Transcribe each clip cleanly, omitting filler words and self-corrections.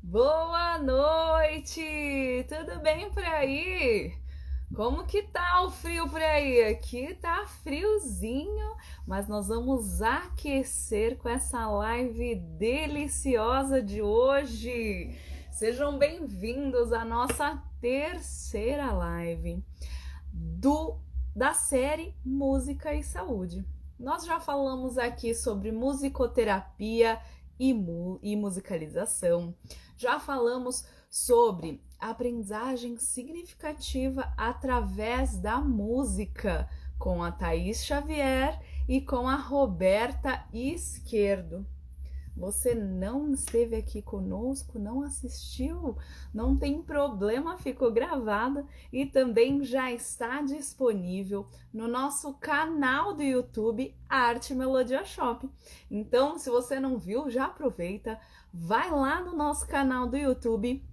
Boa noite! Tudo bem por aí? Como que tá o frio por aí? Aqui tá friozinho, mas nós vamos aquecer com essa live deliciosa de hoje. Sejam bem-vindos à nossa terceira live do da série Música e Saúde. Nós já falamos aqui sobre musicoterapia e musicalização. Já falamos sobre aprendizagem significativa através da música com a Thaís Xavier e com a Roberta Esquerdo. Você não esteve aqui conosco, não assistiu? Não tem problema, ficou gravada e também já está disponível no nosso canal do YouTube Arte Melodia Shop. Então, se você não viu, já aproveita, vai lá no nosso canal do YouTube,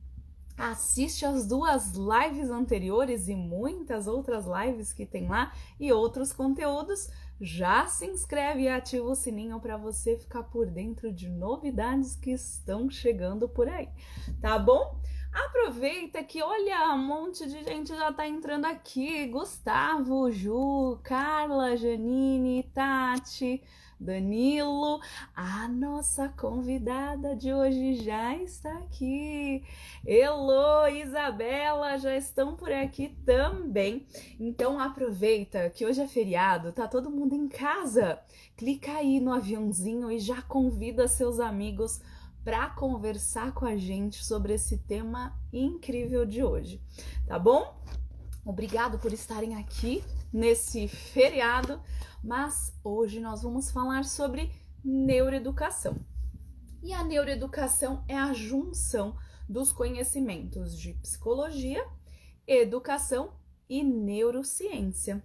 assiste as duas lives anteriores e muitas outras lives que tem lá e outros conteúdos. Já se inscreve e ativa o sininho para você ficar por dentro de novidades que estão chegando por aí, tá bom? Aproveita que, olha, um monte de gente já tá entrando aqui. Gustavo, Ju, Carla, Janine, Tati, Danilo. A nossa convidada de hoje já está aqui. Elô, Isabela já estão por aqui também. Então aproveita que hoje é feriado, tá todo mundo em casa. Clica aí no aviãozinho e já convida seus amigos para conversar com a gente sobre esse tema incrível de hoje, tá bom? Obrigado por estarem aqui nesse feriado, mas hoje nós vamos falar sobre neuroeducação. E a neuroeducação é a junção dos conhecimentos de psicologia, educação e neurociência.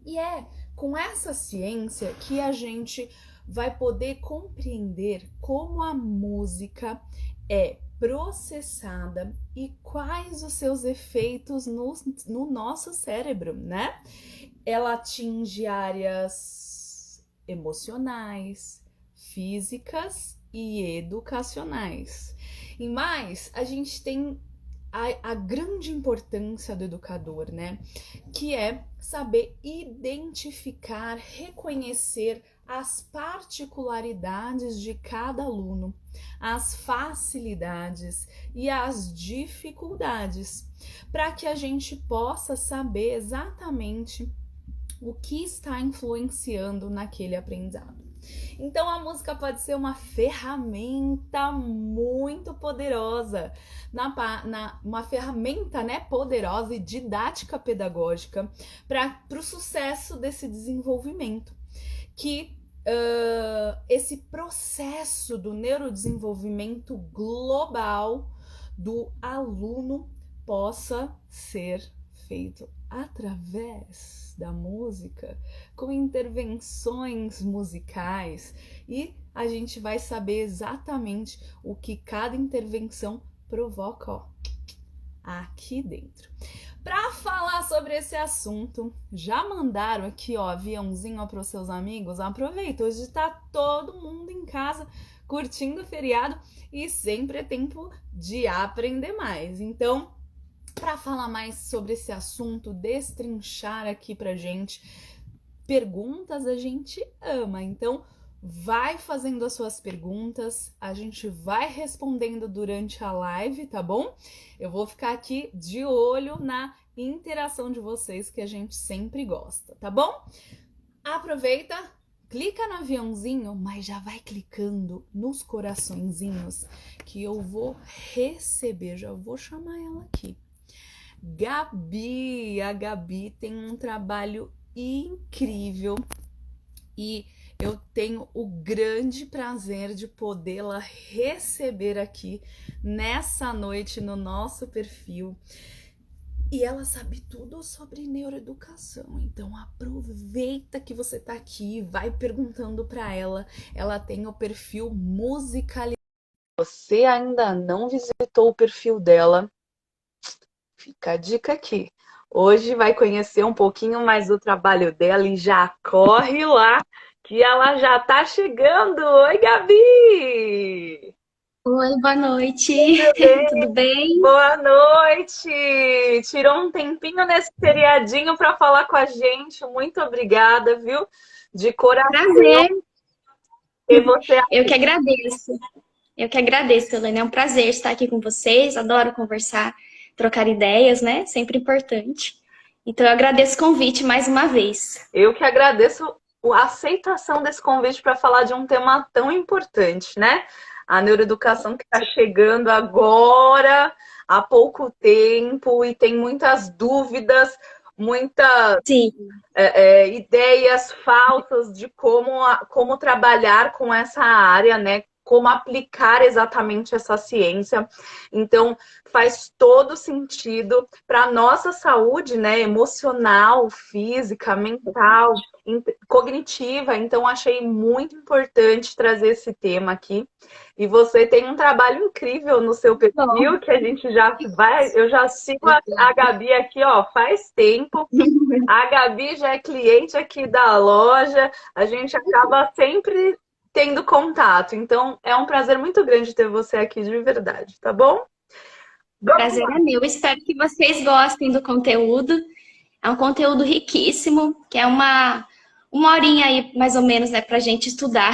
E é com essa ciência que a gente vai poder compreender como a música é processada e quais os seus efeitos no nosso cérebro, né? Ela atinge áreas emocionais, físicas e educacionais. E mais, a gente tem a grande importância do educador, né? Que é saber identificar, reconhecer as particularidades de cada aluno, as facilidades e as dificuldades, para que a gente possa saber exatamente o que está influenciando naquele aprendizado. Então a música pode ser uma ferramenta muito poderosa, uma ferramenta, né, poderosa e didática pedagógica para o sucesso desse desenvolvimento. Que esse processo do neurodesenvolvimento global do aluno possa ser feito através da música, com intervenções musicais, e a gente vai saber exatamente o que cada intervenção provoca, ó, aqui dentro. Para falar sobre esse assunto, já mandaram aqui, ó, aviãozinho para os seus amigos? Aproveita, hoje está todo mundo em casa curtindo o feriado e sempre é tempo de aprender mais. Então, para falar mais sobre esse assunto, destrinchar aqui pra gente, perguntas a gente ama. Então, vai fazendo as suas perguntas, a gente vai respondendo durante a live, tá bom? Eu vou ficar aqui de olho na interação de vocês, que a gente sempre gosta, tá bom? Aproveita, clica no aviãozinho, mas já vai clicando nos coraçõezinhos que eu vou receber, já vou chamar ela aqui. Gabi, a Gabi tem um trabalho incrível e eu tenho o grande prazer de podê-la receber aqui nessa noite no nosso perfil. E ela sabe tudo sobre neuroeducação, então aproveita que você tá aqui, vai perguntando para ela. Ela tem o perfil Musicalizar. Você ainda não visitou o perfil dela? Fica a dica aqui. Hoje vai conhecer um pouquinho mais do trabalho dela e já corre lá que ela já tá chegando. Oi, Gabi! Oi, boa noite. Tudo bem? Tudo bem? Boa noite! Tirou um tempinho nesse feriadinho para falar com a gente. Muito obrigada, viu? De coração. Prazer. E você Eu que agradeço. Eu que agradeço, Helena. É um prazer estar aqui com vocês. Adoro conversar, trocar ideias, né? Sempre importante. Então, eu agradeço o convite mais uma vez. Eu que agradeço a aceitação desse convite para falar de um tema tão importante, né? A neuroeducação que está chegando agora, há pouco tempo, e tem muitas dúvidas, muitas Sim, ideias falsas de como trabalhar com essa área, né? Como aplicar exatamente essa ciência. Então, faz todo sentido para a nossa saúde, né? Emocional, física, mental, cognitiva. Então, achei muito importante trazer esse tema aqui. E você tem um trabalho incrível no seu bom. perfil, que a gente já vai. Eu já sigo a Gabi aqui, ó, faz tempo. A Gabi já é cliente aqui da loja, a gente acaba sempre tendo contato. Então, é um prazer muito grande ter você aqui de verdade, tá bom? Vamos Prazer lá. é meu. Espero que vocês gostem do conteúdo. É um conteúdo riquíssimo, que é uma horinha aí, mais ou menos, né, pra gente estudar.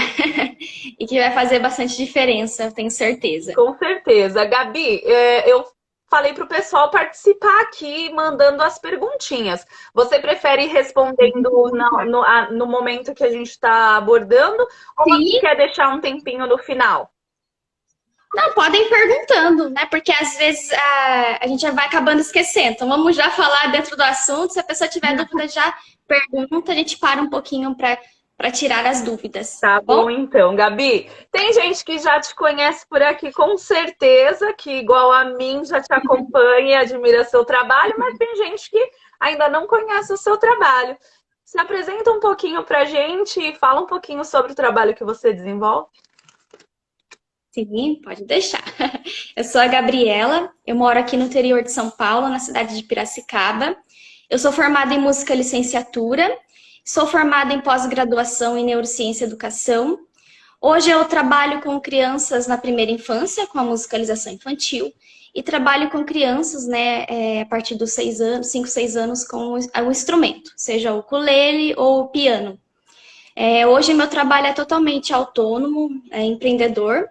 E que vai fazer bastante diferença, eu tenho certeza. Com certeza. Gabi, eu falei para o pessoal participar aqui, mandando as perguntinhas. Você prefere ir respondendo no momento que a gente está abordando, ou você Sim, quer deixar um tempinho no final? não, podem ir perguntando, né? Porque às vezes a gente já vai acabando esquecendo. Então vamos já falar dentro do assunto. Se a pessoa tiver dúvida, já pergunta, a gente para um pouquinho para tirar as dúvidas, Tá tá bom, bom? então, Gabi. Tem gente que já te conhece por aqui, com certeza, que igual a mim já te acompanha e admira seu trabalho, mas tem gente que ainda não conhece o seu trabalho. Se apresenta um pouquinho pra gente e fala um pouquinho sobre o trabalho que você desenvolve. Sim, pode deixar. Eu sou a Gabriela, eu moro aqui no interior de São Paulo, na cidade de Piracicaba. Eu sou formada em música licenciatura, sou formada em pós-graduação em neurociência e educação. Hoje eu trabalho com crianças na primeira infância, com a musicalização infantil, e trabalho com crianças, né, a partir dos 6 anos, 5, 6 anos, com o instrumento, seja o ukulele ou o piano. Hoje meu trabalho é totalmente autônomo, é empreendedor.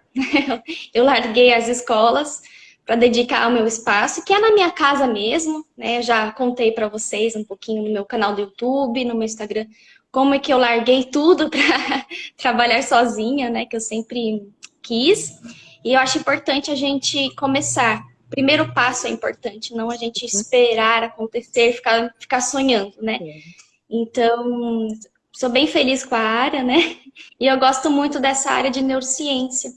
Eu larguei as escolas para dedicar ao meu espaço, que é na minha casa mesmo, né? Eu já contei para vocês um pouquinho no meu canal do YouTube, no meu Instagram, como é que eu larguei tudo para trabalhar sozinha, né? Que eu sempre quis. E eu acho importante a gente começar. O primeiro passo é importante, não a gente esperar acontecer, ficar sonhando, né? Então, sou bem feliz com a área, né? E eu gosto muito dessa área de neurociência.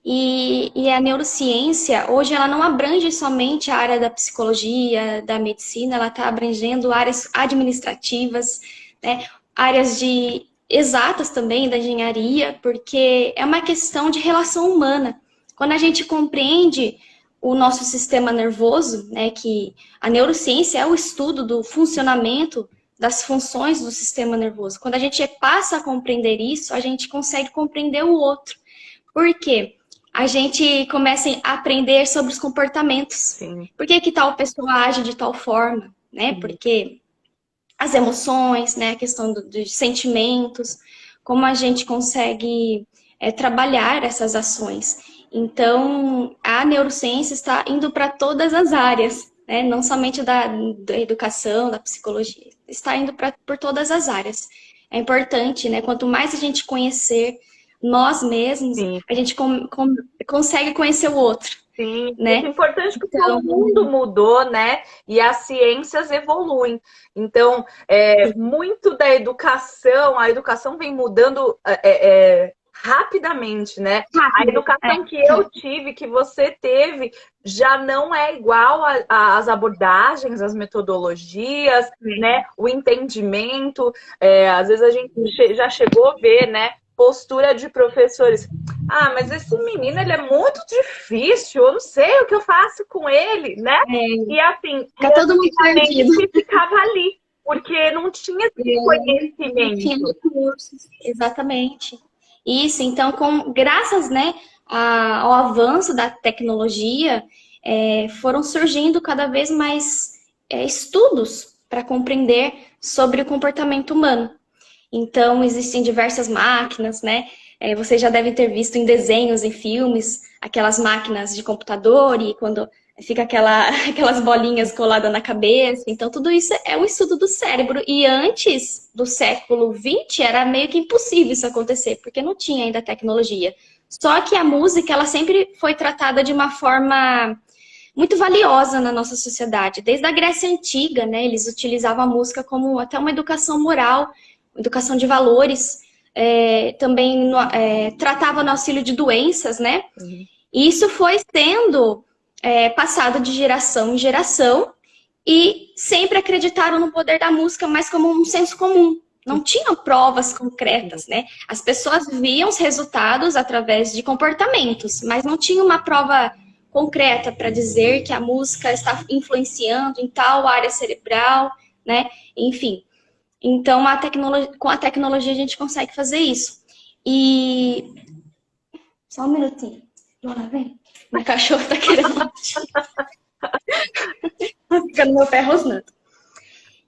E a neurociência, hoje, ela não abrange somente a área da psicologia, da medicina, ela está abrangendo áreas administrativas, né? Áreas de exatas também, da engenharia, porque é uma questão de relação humana. Quando a gente compreende o nosso sistema nervoso, né, que a neurociência é o estudo do funcionamento das funções do sistema nervoso. Quando a gente passa a compreender isso, a gente consegue compreender o outro. Por quê? A gente começa a aprender sobre os comportamentos. Sim. Por que que tal pessoa age de tal forma, né? Porque as emoções, né, a questão dos sentimentos, como a gente consegue trabalhar essas ações. Então, a neurociência está indo para todas as áreas, né, não somente da educação, da psicologia, está indo por todas as áreas. É importante, né, quanto mais a gente conhecer nós mesmos, Sim. a gente consegue conhecer o outro, Sim, muito né? importante porque Então, o mundo mudou, né? E as ciências evoluem. Então, muito da educação, a educação vem mudando rapidamente, né? A rápido, educação que eu tive, que você teve, já não é igual às abordagens, às metodologias, né? O entendimento. Às vezes a gente já chegou a ver, né? Postura de professores. Ah, mas esse menino, ele é muito difícil, eu não sei o que eu faço com ele, né? E assim, fica todo mundo a perdido. mente ficava ali, porque não tinha esse Tinha conhecimento. recursos, exatamente. Isso, então, graças, né, ao avanço da tecnologia, foram surgindo cada vez mais estudos para compreender sobre o comportamento humano. Então, existem diversas máquinas, né? Vocês já devem ter visto em desenhos, em filmes, aquelas máquinas de computador e quando fica aquelas bolinhas coladas na cabeça. Então, tudo isso é um estudo do cérebro. E antes do século XX, era meio que impossível isso acontecer, porque não tinha ainda tecnologia. Só que a música, ela sempre foi tratada de uma forma muito valiosa na nossa sociedade. Desde a Grécia Antiga, né? Eles utilizavam a música como até uma educação moral, educação de valores. Também tratava no auxílio de doenças, né? Uhum. E isso foi sendo passado de geração em geração e sempre acreditaram no poder da música, mas como um senso comum. Não tinham provas concretas, né? As pessoas viam os resultados através de comportamentos, mas não tinha uma prova concreta para dizer que a música está influenciando em tal área cerebral, né? Enfim. Então, com a tecnologia a gente consegue fazer isso. E... Só um minutinho. Bora, vem. Meu cachorro tá querendo... Tá ficando meu pé rosnando.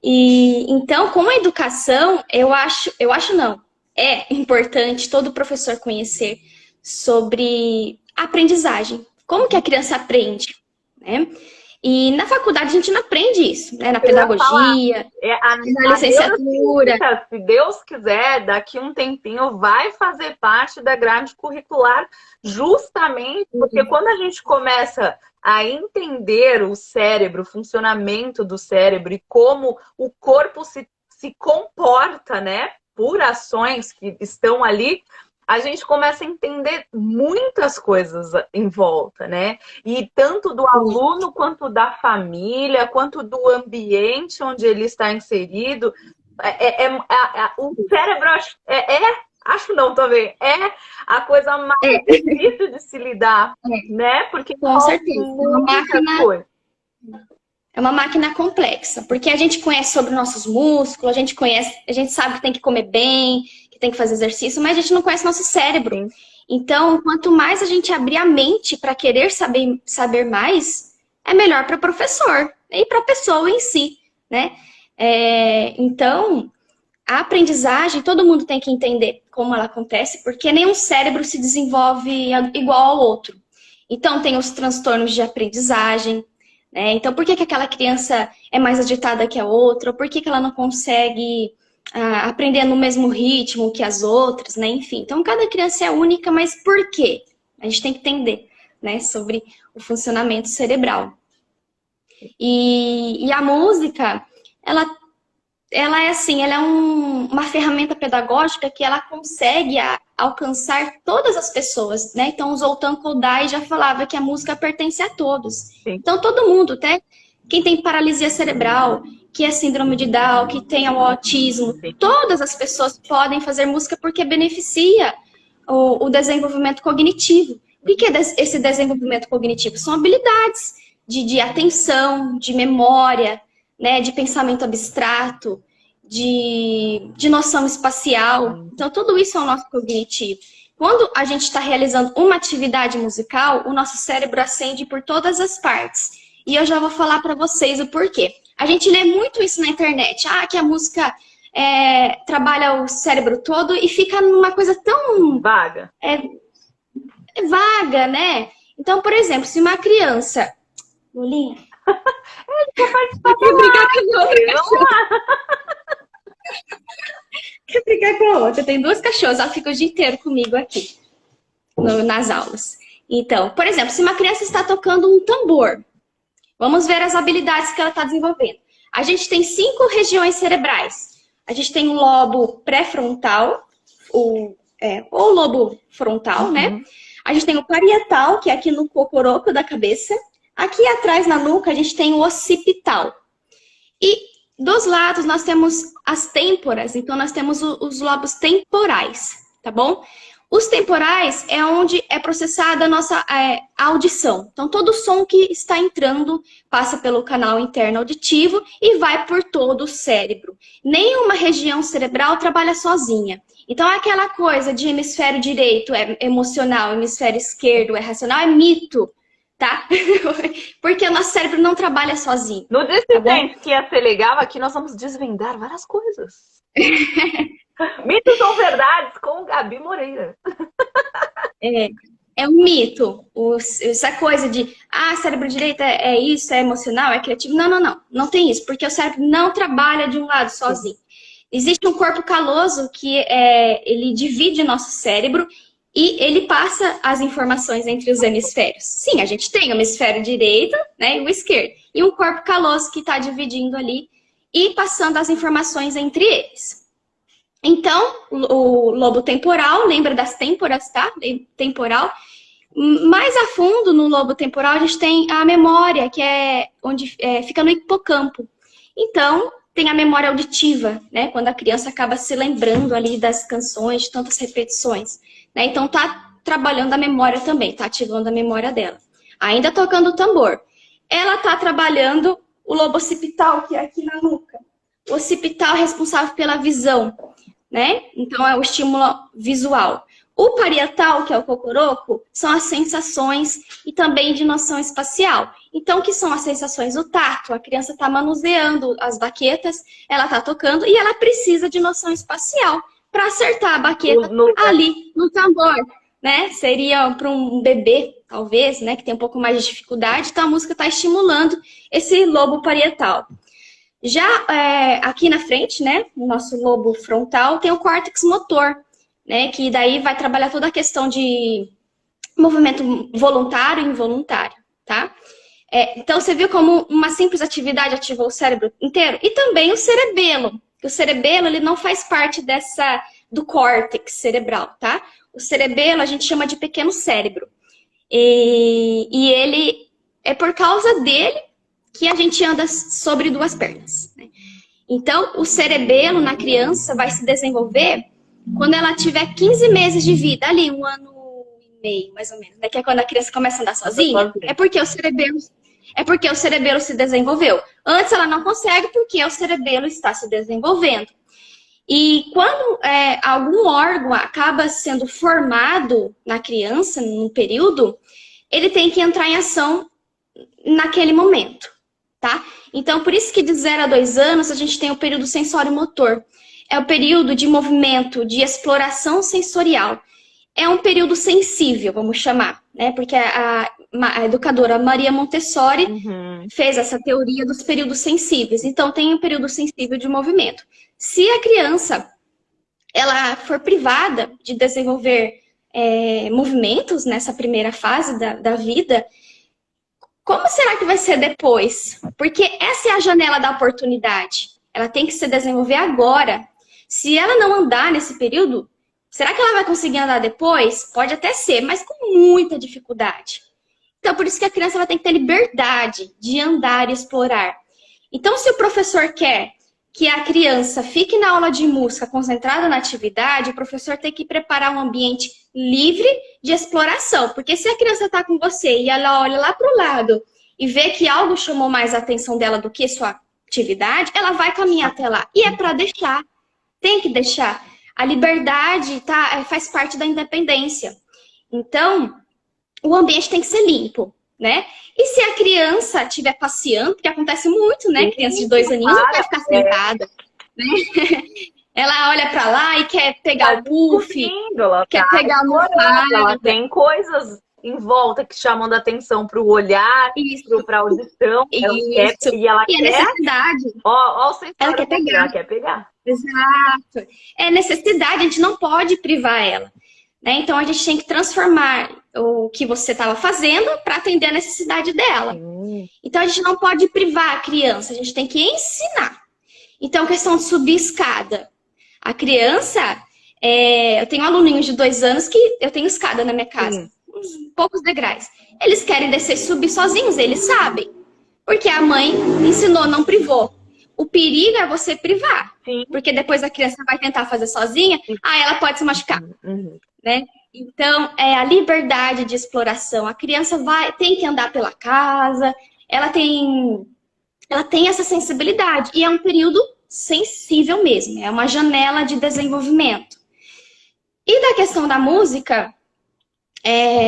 E então, com a educação, eu acho não, é importante todo professor conhecer sobre a aprendizagem. Como que a criança aprende, né? E na faculdade a gente não aprende isso, né? Na pedagogia, na licenciatura. Se Deus quiser, daqui um tempinho vai fazer parte da grade curricular, justamente porque quando a gente começa a entender o cérebro, o funcionamento do cérebro e como o corpo se comporta, né, por ações que estão ali, a gente começa a entender muitas coisas em volta, né? E tanto do aluno, quanto da família, quanto do ambiente onde ele está inserido. O cérebro, acho não também, é a coisa mais difícil de se lidar, né? Porque com certeza, é uma máquina complexa, porque a gente conhece sobre nossos músculos, a gente sabe que tem que comer bem, que tem que fazer exercício, mas a gente não conhece nosso cérebro. Sim. Então, quanto mais a gente abrir a mente para querer saber mais, é melhor para o professor e para a pessoa em si, né? Então, a aprendizagem, todo mundo tem que entender como ela acontece, porque nenhum cérebro se desenvolve igual ao outro. Então, tem os transtornos de aprendizagem, né? Então, por que aquela criança é mais agitada que a outra? Ou por que ela não consegue aprender no mesmo ritmo que as outras, né? Enfim, então cada criança é única, mas por quê? A gente tem que entender, né, sobre o funcionamento cerebral. E a música, ela é assim, ela é uma ferramenta pedagógica que ela consegue alcançar todas as pessoas, né? Então o Zoltán Kodály já falava que a música pertence a todos. Sim. Então todo mundo, até quem tem paralisia cerebral, que é síndrome de Down, que tem o autismo, todas as pessoas podem fazer música porque beneficia o desenvolvimento cognitivo. O que é esse desenvolvimento cognitivo? São habilidades de atenção, de memória, né, de pensamento abstrato, de noção espacial. Então, tudo isso é o nosso cognitivo. Quando a gente está realizando uma atividade musical, o nosso cérebro acende por todas as partes. E eu já vou falar para vocês o porquê. A gente lê muito isso na internet. Que a música trabalha o cérebro todo e fica numa coisa tão... vaga. Vaga, né? Então, por exemplo, se uma criança... Lulinha? Quer brigar com a outra? Quer brigar com a outra? Tem duas cachorras, ela fica o dia inteiro comigo aqui, nas aulas. Então, por exemplo, se uma criança está tocando um tambor, vamos ver as habilidades que ela está desenvolvendo. A gente tem 5 regiões cerebrais. A gente tem o lobo pré-frontal, ou lobo frontal, né? A gente tem o parietal, que é aqui no cocoroco da cabeça. Aqui atrás na nuca a gente tem o occipital. E dos lados nós temos as têmporas, então nós temos os lobos temporais, tá bom? Os temporais é onde é processada a nossa audição. Então, todo som que está entrando passa pelo canal interno auditivo e vai por todo o cérebro. Nenhuma região cerebral trabalha sozinha. Então, aquela coisa de hemisfério direito é emocional, hemisfério esquerdo é racional, é mito, tá? Porque o nosso cérebro não trabalha sozinho. No Dissidente, que ia ser legal, aqui nós vamos desvendar várias coisas. Mitos ou verdades com Gabi Moreira. É um mito. Essa coisa de, cérebro direito é isso, é emocional, é criativo. Não, não, não. Não tem isso, porque o cérebro não trabalha de um lado sozinho. Existe um corpo caloso que ele divide o nosso cérebro e ele passa as informações entre os hemisférios. Sim, a gente tem o hemisfério direito, né, e o esquerdo. E um corpo caloso que está dividindo ali e passando as informações entre eles. Então, o lobo temporal, lembra das têmporas, tá? Temporal. Mais a fundo no lobo temporal, a gente tem a memória, que é onde fica no hipocampo. Então, tem a memória auditiva, né? Quando a criança acaba se lembrando ali das canções, de tantas repetições. Né? Então, tá trabalhando a memória também, tá ativando a memória dela. Ainda tocando o tambor. Ela tá trabalhando o lobo occipital, que é aqui na nuca. O occipital é responsável pela visão. Né? Então, é o estímulo visual. O parietal, que é o cocoroco, são as sensações e também de noção espacial. Então, o que são as sensações? O tato. A criança está manuseando as baquetas, ela está tocando e ela precisa de noção espacial para acertar a baqueta ali no tambor. Né? Seria para um bebê, talvez, né? Que tem um pouco mais de dificuldade. Então, a música está estimulando esse lobo parietal. Já aqui na frente, né, no nosso lobo frontal, tem o córtex motor, né, que daí vai trabalhar toda a questão de movimento voluntário e involuntário, tá? Então, você viu como uma simples atividade ativou o cérebro inteiro? E também o cerebelo, que o cerebelo ele não faz parte do córtex cerebral, tá? O cerebelo a gente chama de pequeno cérebro. E ele, por causa dele, que a gente anda sobre duas pernas. Né? Então, o cerebelo na criança vai se desenvolver quando ela tiver 15 meses de vida, ali 1 ano e meio, mais ou menos. Né? Que é quando a criança começa a andar sozinha. É porque o cerebelo se desenvolveu. Antes ela não consegue porque o cerebelo está se desenvolvendo. E quando algum órgão acaba sendo formado na criança, num período, ele tem que entrar em ação naquele momento. Tá? Então, por isso que de 0 a 2 anos a gente tem o período sensório-motor. É o período de movimento, de exploração sensorial. É um período sensível, vamos chamar, né? Porque a educadora Maria Montessori fez essa teoria dos períodos sensíveis. Então, tem um período sensível de movimento. Se a criança ela for privada de desenvolver movimentos nessa primeira fase da vida, como será que vai ser depois? Porque essa é a janela da oportunidade. Ela tem que se desenvolver agora. Se ela não andar nesse período, será que ela vai conseguir andar depois? Pode até ser, mas com muita dificuldade. Então, por isso que a criança ela tem que ter liberdade de andar e explorar. Então, se o professor quer que a criança fique na aula de música concentrada na atividade, o professor tem que preparar um ambiente livre de exploração. Porque se a criança está com você e ela olha lá para o lado e vê que algo chamou mais a atenção dela do que sua atividade, ela vai caminhar até lá. E é para deixar. Tem que deixar. A liberdade faz parte da independência. Então, o ambiente tem que ser limpo, né? E se a criança estiver passeando, porque acontece muito, né? Criança de 2 aninhos não vai ficar sentada, né? Ela olha pra lá e quer pegar o puff, quer pegar a almofada. Ela tem coisas em volta que chamam da atenção para o olhar, para a audição. Isso. E ela quer... necessidade. Ela quer pegar. Ela quer pegar. Exato. É necessidade, a gente não pode privar ela. Né? Então, a gente tem que transformar o que você estava fazendo para atender a necessidade dela. Então, a gente não pode privar a criança, a gente tem que ensinar. Então, questão de subir escada. A criança, eu tenho aluninhos de 2 anos que eu tenho escada na minha casa, uns poucos degraus. Eles querem descer e subir sozinhos, eles sabem. Porque a mãe ensinou, não privou. O perigo é você privar. Porque depois a criança vai tentar fazer sozinha, ela pode se machucar. Né? Então, é a liberdade de exploração. A criança tem que andar pela casa, ela tem, ela tem essa sensibilidade. E é um período sensível mesmo, é uma janela de desenvolvimento. E da questão da música,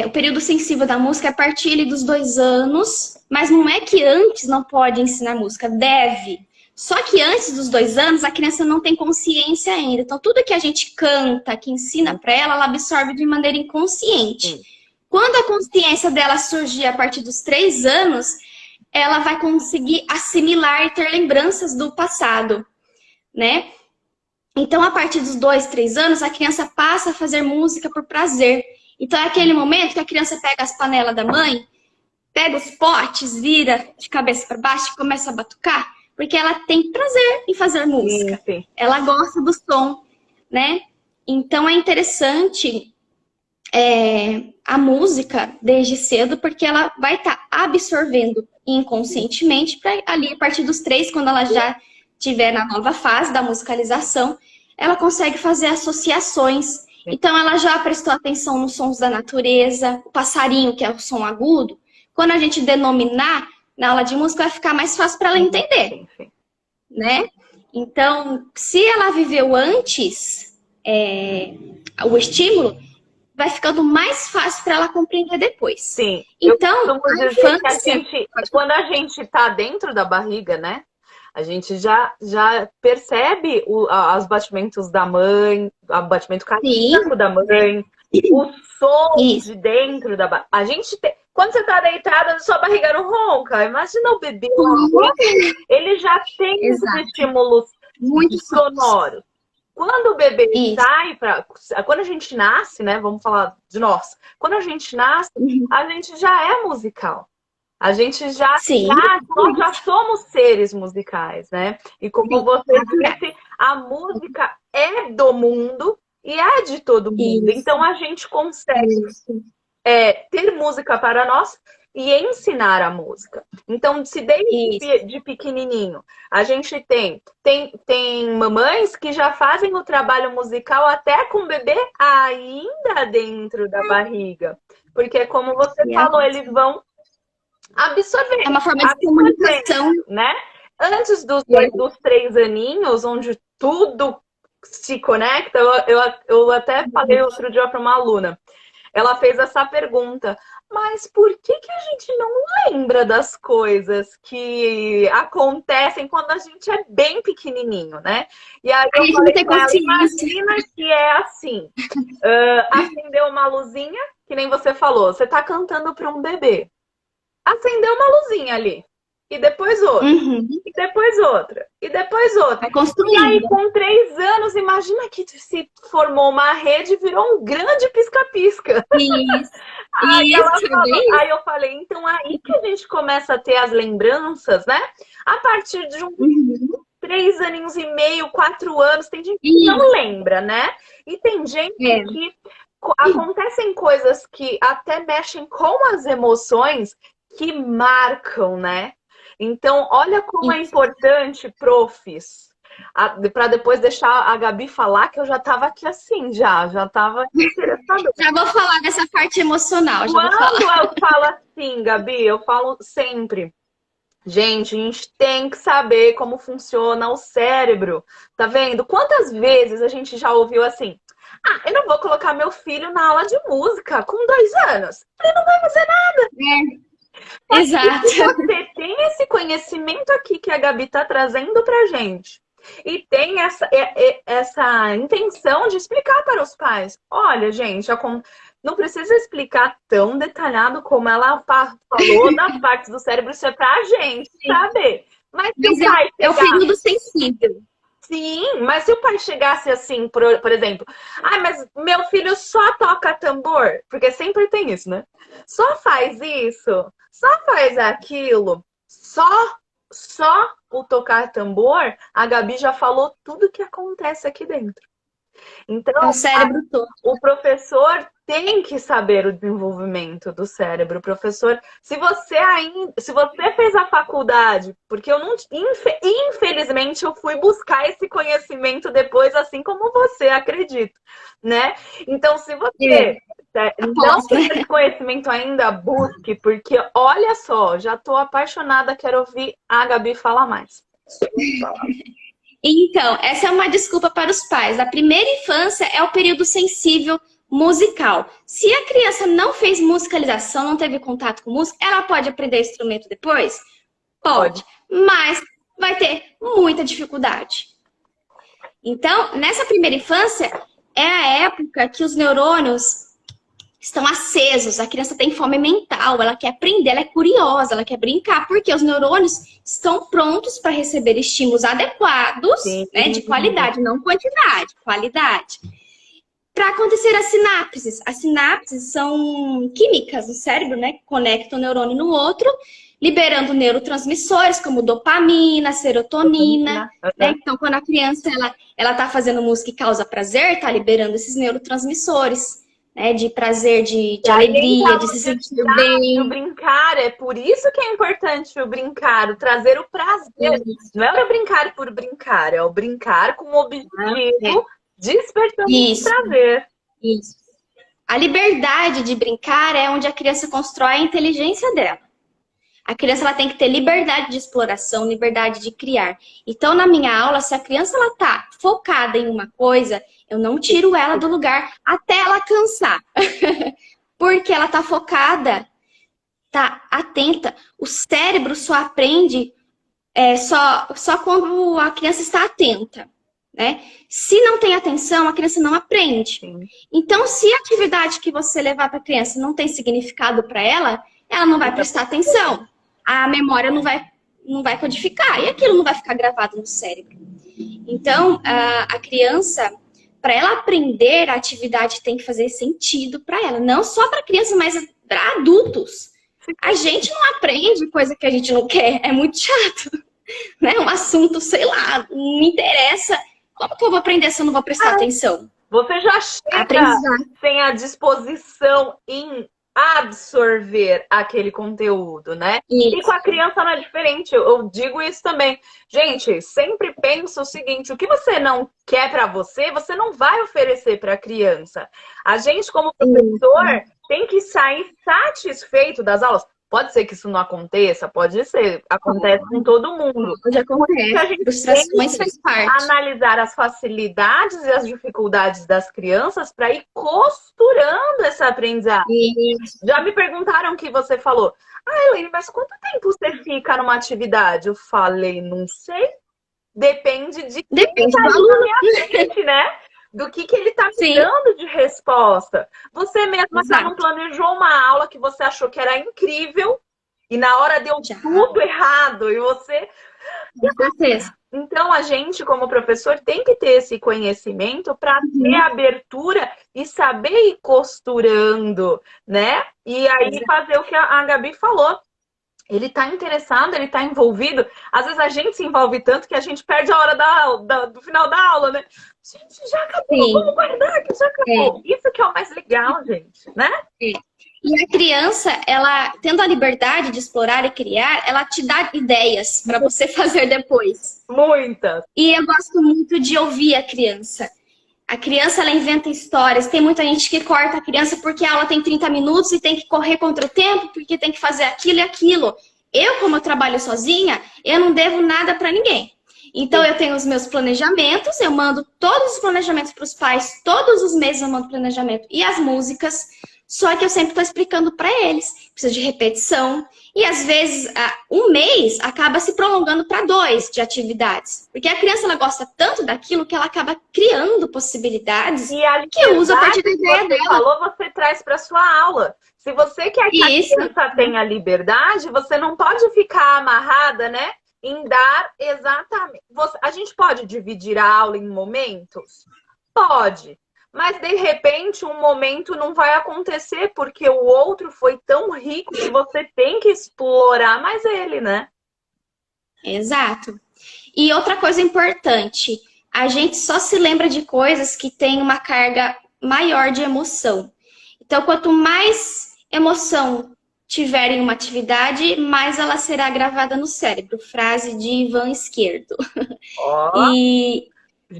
o período sensível da música é a partir ali dos 2 anos, mas não é que antes não pode ensinar música, deve. Só que antes dos 2 anos, a criança não tem consciência ainda. Então, tudo que a gente canta, que ensina para ela, ela absorve de maneira inconsciente. Quando a consciência dela surgir a partir dos 3 anos, ela vai conseguir assimilar e ter lembranças do passado, né? Então, a partir dos 2, 3 anos, a criança passa a fazer música por prazer. Então, é aquele momento que a criança pega as panelas da mãe, pega os potes, vira de cabeça para baixo e começa a batucar, porque ela tem prazer em fazer música. Sim. Ela gosta do som, né? Então, é interessante a música desde cedo, porque ela vai estar absorvendo inconscientemente para ali, a partir dos 3, quando ela já estiver na nova fase da musicalização, ela consegue fazer associações. Então, ela já prestou atenção nos sons da natureza, o passarinho, que é o som agudo. Quando a gente denominar, na aula de música vai ficar mais fácil para ela entender, né? Então, se ela viveu antes o estímulo, vai ficando mais fácil para ela compreender depois. Sim. Então, a infância... quando a gente está dentro da barriga, né? A gente já percebe os batimentos da mãe, o batimento cardíaco da mãe, o som de dentro da barriga. A gente quando você está deitada, sua barriga não ronca. Imagina o bebê. Ele já tem os estímulos muito sonoros. Quando o bebê sai quando a gente nasce, né? Vamos falar de nós. Quando a gente nasce, a gente já é musical. A gente nós já somos seres musicais, né? E como você disse, a música é do mundo e é de todo mundo. Então a gente consegue ter música para nós e ensinar a música. Então, se desde de pequenininho, a gente tem mamães que já fazem o trabalho musical até com o bebê ainda dentro da barriga. Porque, como você falou, eles vão absorver. É uma forma de comunicação, né? Antes dos 3 aninhos, onde tudo se conecta, eu até falei outro dia para uma aluna. Ela fez essa pergunta: mas por que a gente não lembra das coisas que acontecem quando a gente é bem pequenininho, né? E aí eu falei pra ela, imagina que é assim, acendeu uma luzinha, que nem você falou, você tá cantando para um bebê. Acendeu uma luzinha ali. E depois outra. E depois outra. E depois outra. E aí, com 3 anos, imagina que se formou uma rede e virou um grande pisca-pisca. Isso. Aí eu falei, então aí que a gente começa a ter as lembranças, né? A partir de 3 aninhos e meio, 4 anos, tem gente que não lembra, né? E tem gente que acontecem coisas que até mexem com as emoções, que marcam, né? Então, olha como é importante, profs, para depois deixar a Gabi falar, que eu já estava aqui assim, já estava interessada. Já vou falar dessa parte emocional. Quando eu falo assim, Gabi, eu falo sempre, gente, a gente tem que saber como funciona o cérebro, tá vendo? Quantas vezes a gente já ouviu assim, eu não vou colocar meu filho na aula de música com 2 anos, ele não vai fazer nada. Exato. Se você tem esse conhecimento aqui que a Gabi tá trazendo pra gente e tem essa intenção de explicar para os pais, olha, gente, não precisa explicar tão detalhado como ela falou das partes do cérebro, isso é pra gente saber. Mas se o pai é o período sensível. Sim, mas se o pai chegasse assim, por exemplo, mas meu filho só toca tambor, porque sempre tem isso, né? Só faz isso, só faz aquilo, só o tocar tambor, a Gabi já falou tudo que acontece aqui dentro. Então, é o cérebro todo. O professor tem que saber o desenvolvimento do cérebro. Professor, se você fez a faculdade, porque eu não, infelizmente, eu fui buscar esse conhecimento depois, assim como você, acredito, né? Então, se você Não Aposto, tem né? esse conhecimento ainda, busque, porque olha só, já tô apaixonada, quero ouvir a Gabi falar mais. Então, essa é uma desculpa para os pais. A primeira infância é o período sensível musical. Se a criança não fez musicalização, não teve contato com música, ela pode aprender instrumento depois? Pode, mas vai ter muita dificuldade. Então, nessa primeira infância, é a época que os neurônios estão acesos, a criança tem fome mental, ela quer aprender, ela é curiosa, ela quer brincar, porque os neurônios estão prontos para receber estímulos adequados, né, de qualidade, não quantidade, qualidade. Para acontecer as sinapses. As sinapses são químicas no cérebro, né, que conectam um neurônio no outro, liberando neurotransmissores como dopamina, serotonina, né? Então, quando a criança ela tá fazendo música que causa prazer, tá liberando esses neurotransmissores, né? De prazer, de alegria, de se sentir bem. O brincar, é por isso que é importante o brincar, o trazer o prazer. Não é o brincar por brincar, é o brincar com o objetivo despertando o prazer. Isso. A liberdade de brincar é onde a criança constrói a inteligência dela. A criança ela tem que ter liberdade de exploração, liberdade de criar. Então, na minha aula, se a criança ela tá focada em uma coisa, eu não tiro ela do lugar até ela cansar. Porque ela tá focada, tá atenta. O cérebro só aprende só quando a criança está atenta, né? Se não tem atenção, a criança não aprende. Então, se a atividade que você levar para a criança não tem significado para ela não vai prestar atenção. A memória não vai codificar e aquilo não vai ficar gravado no cérebro. Então, a criança, para ela aprender, a atividade tem que fazer sentido para ela. Não só para criança, mas para adultos. A gente não aprende coisa que a gente não quer. É muito chato. Né? Um assunto, sei lá, não me interessa. Como que eu vou aprender se eu não vou prestar atenção? Você já chega sem a disposição em absorver aquele conteúdo, né? Isso. E com a criança não é diferente, eu digo isso também. Gente, sempre pensa o seguinte, o que você não quer para você, você não vai oferecer para a criança. A gente, como professor, tem que sair satisfeito das aulas. Pode ser que isso não aconteça, pode ser, acontece com todo mundo. Pode acontecer, a gente frustrações faz parte. Analisar as facilidades e as dificuldades das crianças para ir costurando essa aprendizagem. Isso. Já me perguntaram o que você falou. Elaine, mas quanto tempo você fica numa atividade? Eu falei, não sei. Depende do aluno, minha frente, né? Do que ele está me dando de resposta. Você mesma já não planejou uma aula que você achou que era incrível e na hora deu tudo errado e você... Com certeza. Então, a gente, como professor, tem que ter esse conhecimento para ter abertura e saber ir costurando, né? E aí fazer o que a Gabi falou. Ele está interessado, ele está envolvido. Às vezes a gente se envolve tanto que a gente perde a hora do final da aula, né? Gente, já acabou, vamos guardar que já acabou. Isso que é o mais legal, gente, né? E a criança, ela tendo a liberdade de explorar e criar, ela te dá ideias para você fazer depois. Muitas. E eu gosto muito de ouvir a criança. A criança, ela inventa histórias. Tem muita gente que corta a criança porque a aula tem 30 minutos e tem que correr contra o tempo, porque tem que fazer aquilo e aquilo. Eu, como eu trabalho sozinha, eu não devo nada para ninguém. Então, eu tenho os meus planejamentos, eu mando todos os planejamentos para os pais, todos os meses eu mando planejamento e as músicas, só que eu sempre estou explicando para eles. Precisa de repetição. E, às vezes, um mês acaba se prolongando para 2 de atividades. Porque a criança ela gosta tanto daquilo que ela acaba criando possibilidades que usa a partir da ideia dela. Falou, você traz para sua aula. Se você quer que a criança tenha liberdade, você não pode ficar amarrada, né? Em dar exatamente... A gente pode dividir a aula em momentos? Pode. Mas, de repente, um momento não vai acontecer porque o outro foi tão rico que você tem que explorar mais ele, né? Exato. E outra coisa importante, a gente só se lembra de coisas que têm uma carga maior de emoção. Então, quanto mais emoção tiver em uma atividade, mais ela será gravada no cérebro. Frase de Ivan Esquerdo. Oh.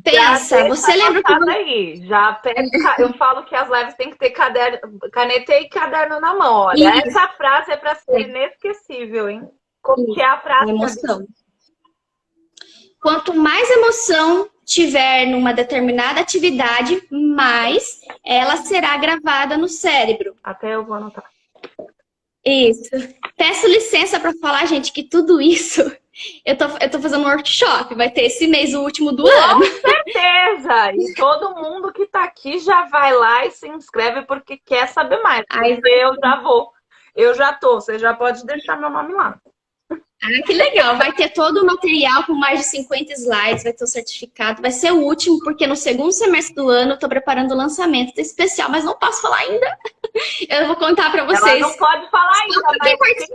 Pensa, você lembra que... Aí, já pega, eu falo que as lives tem que ter caneta e caderno na mão. Olha, Isso. essa frase é para ser inesquecível, hein? Como que é a frase? Emoção. Quanto mais emoção tiver numa determinada atividade, mais ela será gravada no cérebro. Até eu vou anotar. Isso. Peço licença para falar, gente, que tudo isso eu tô fazendo um workshop, vai ter esse mês, o último do ano. Com certeza! E todo mundo que tá aqui já vai lá e se inscreve porque quer saber mais. Eu já vou. Eu já tô. Você já pode deixar meu nome lá. Ah, que legal. Vai ter todo o material com mais de 50 slides, vai ter o certificado. Vai ser o último, porque no segundo semestre do ano eu tô preparando o lançamento especial, mas não posso falar ainda. Eu vou contar para vocês. Ela não pode falar ainda,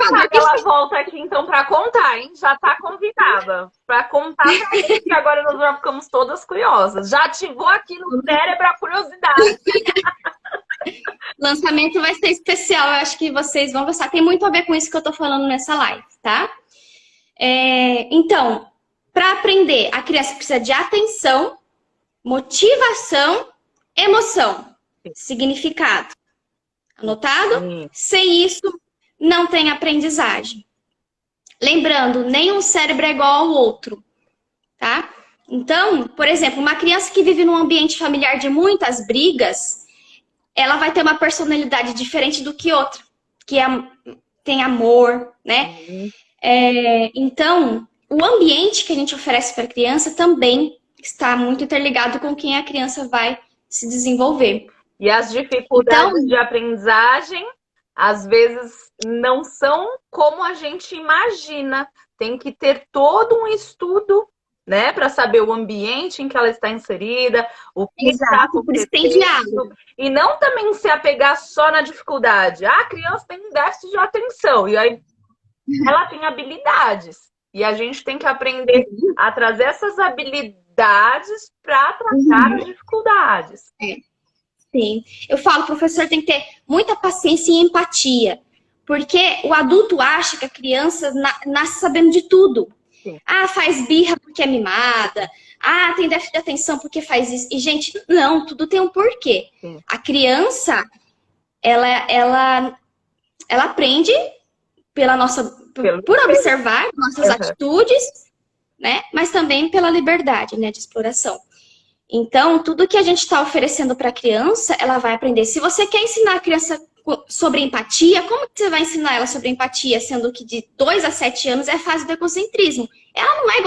mas ela volta aqui então para contar, hein? Já tá convidada para contar pra gente, que agora nós já ficamos todas curiosas. Já ativou aqui no cérebro a curiosidade. Lançamento vai ser especial, eu acho que vocês vão gostar. Tem muito a ver com isso que eu tô falando nessa live, tá? Então, para aprender, a criança precisa de atenção, motivação, emoção, significado. Anotado? Sem isso, não tem aprendizagem. Lembrando, nenhum cérebro é igual ao outro, tá? Então, por exemplo, uma criança que vive num ambiente familiar de muitas brigas, ela vai ter uma personalidade diferente do que outra, que tem amor, né? Então, o ambiente que a gente oferece para a criança também está muito interligado com quem a criança vai se desenvolver. E as dificuldades de aprendizagem, às vezes, não são como a gente imagina. Tem que ter todo um estudo, né, para saber o ambiente em que ela está inserida, o que está acontecendo. E não também se apegar só na dificuldade. A criança tem um déficit de atenção, e aí ela tem habilidades. E a gente tem que aprender a trazer essas habilidades para tratar as dificuldades. Sim. Eu falo, professor tem que ter muita paciência e empatia. Porque o adulto acha que a criança nasce sabendo de tudo. Sim. Ah, faz birra porque é mimada. Ah, tem déficit de atenção porque faz isso. E, gente, não, tudo tem um porquê. Sim. A criança, ela aprende por observar nossas atitudes, né? Mas também pela liberdade, né, de exploração. Então, tudo que a gente está oferecendo para a criança, ela vai aprender. Se você quer ensinar a criança sobre empatia, como que você vai ensinar ela sobre empatia, sendo que de 2 a 7 anos é a fase do egocentrismo? Ela não é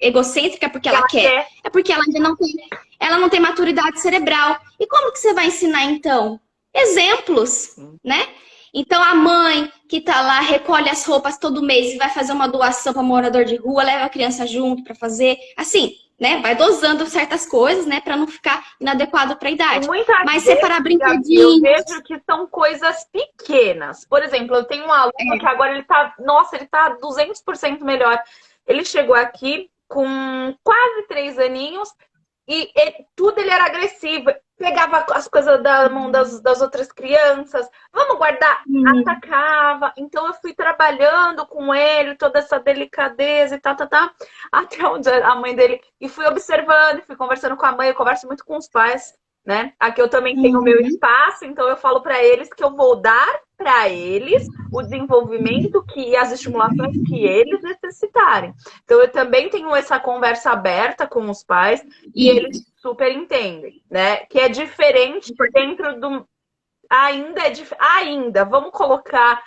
egocêntrica porque ela quer, é porque ela ainda não tem maturidade cerebral. E como que você vai ensinar, então? Exemplos, né? Então, a mãe que tá lá, recolhe as roupas todo mês e vai fazer uma doação para morador de rua, leva a criança junto para fazer, assim, né? Vai dosando certas coisas, né? Para não ficar inadequado para a idade. Mas separar brinquedinhos. Eu vejo que são coisas pequenas. Por exemplo, eu tenho um aluno que agora ele tá 200% melhor. Ele chegou aqui com quase 3 aninhos e tudo ele era agressivo. Pegava as coisas da mão das outras crianças. Vamos guardar? Atacava. Então eu fui trabalhando com ele, toda essa delicadeza e tal. Até onde a mãe dele... E fui observando, fui conversando com a mãe. Eu converso muito com os pais, né? Aqui eu também tenho o meu espaço. Então eu falo para eles que eu vou dar para eles o desenvolvimento e as estimulações que eles necessitarem. Então eu também tenho essa conversa aberta com os pais e eles super entendem, né? Que é diferente dentro do... Ainda, vamos colocar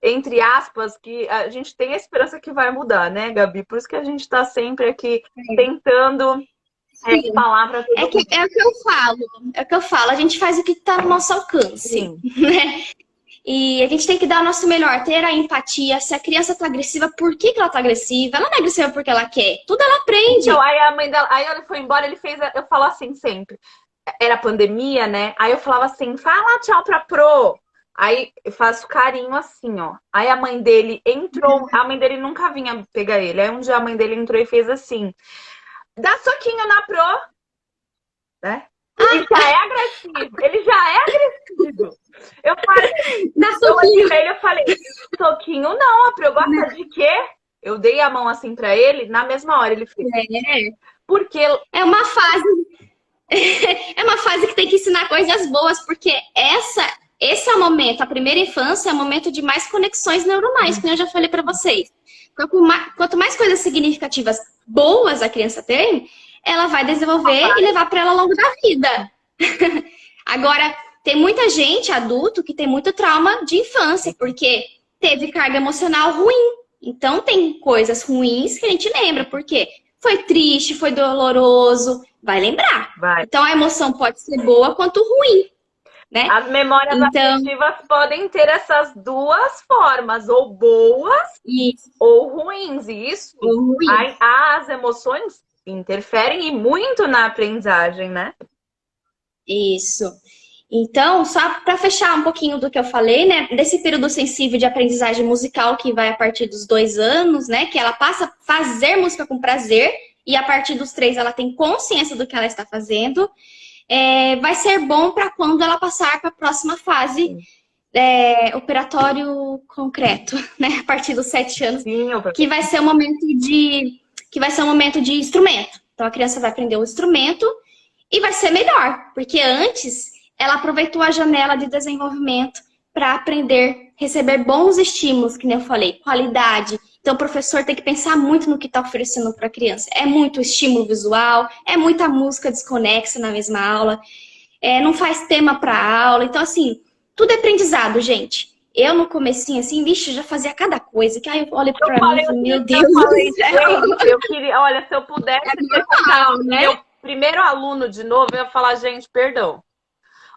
entre aspas, que a gente tem a esperança que vai mudar, né, Gabi? Por isso que a gente está sempre aqui tentando falar para todo mundo. É o que eu falo, a gente faz o que está no nosso alcance, né? E a gente tem que dar o nosso melhor, ter a empatia. Se a criança tá agressiva, por que ela tá agressiva? Ela não é agressiva porque ela quer. Tudo ela aprende. Então, aí a mãe dela, aí ela foi embora, eu falo assim sempre. Era pandemia, né? Aí eu falava assim, fala tchau pra Pro. Aí eu faço carinho assim, ó. Aí a mãe dele entrou, a mãe dele nunca vinha pegar ele. Aí um dia a mãe dele entrou e fez assim, dá soquinho na Pro, né? Ele já é agressivo. Eu falei, eu falei, soquinho não, a Pro gosta de quê? Eu dei a mão assim pra ele, na mesma hora ele fez. Porque é uma fase é uma fase que tem que ensinar coisas boas, porque esse é o momento, a primeira infância é o momento de mais conexões neuronais, como eu já falei pra vocês. Quanto mais coisas significativas boas a criança tem, ela vai desenvolver e levar para ela ao longo da vida. Agora, tem muita gente, adulto, que tem muito trauma de infância, porque teve carga emocional ruim. Então, tem coisas ruins que a gente lembra, porque foi triste, foi doloroso, vai lembrar. Vai. Então, a emoção pode ser boa quanto ruim. Né? As memórias afetivas podem ter essas duas formas, ou boas ou ruins. E isso, as emoções interferem e muito na aprendizagem, né? Isso. Então, só para fechar um pouquinho do que eu falei, né? Desse período sensível de aprendizagem musical que vai a partir dos 2 anos, né? Que ela passa a fazer música com prazer e a partir dos 3 ela tem consciência do que ela está fazendo. Vai ser bom para quando ela passar para a próxima fase operatório concreto, né? A partir dos 7 anos, que vai ser um momento de instrumento. Então a criança vai aprender o instrumento e vai ser melhor, porque antes ela aproveitou a janela de desenvolvimento para aprender, receber bons estímulos, que nem eu falei, qualidade. Então, o professor tem que pensar muito no que está oferecendo para a criança. É muito estímulo visual, é muita música desconexa na mesma aula, não faz tema para aula. Então, assim, tudo é aprendizado, gente. Eu, no comecinho, assim, vixe, já fazia cada coisa. Que aí eu olhei para mim e falei, meu Deus do céu. Eu queria, olha, se eu pudesse né? Meu primeiro aluno de novo, eu ia falar, gente, perdão.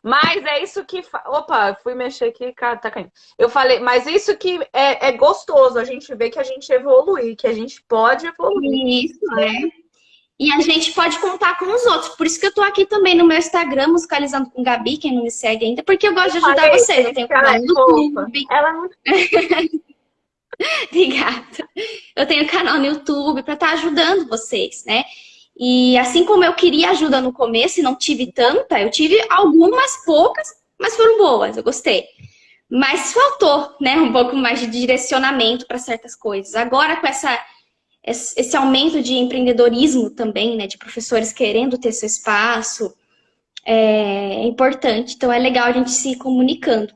Mas é isso que... Opa, fui mexer aqui, cara, tá caindo. Eu falei, mas isso que é gostoso, a gente vê que a gente evolui, que a gente pode evoluir. Isso, né? E a gente pode contar com os outros. Por isso que eu tô aqui também no meu Instagram, Musicalizando com Gabi, quem não me segue ainda, porque eu gosto de ajudar vocês. Eu tenho canal no YouTube. Ela é muito... Obrigada. Eu tenho canal no YouTube para estar ajudando vocês, né? E assim como eu queria ajuda no começo e não tive tanta, eu tive algumas poucas, mas foram boas, eu gostei. Mas faltou, né, um pouco mais de direcionamento para certas coisas. Agora, com esse aumento de empreendedorismo também, né, de professores querendo ter seu espaço, é importante. Então, é legal a gente se comunicando.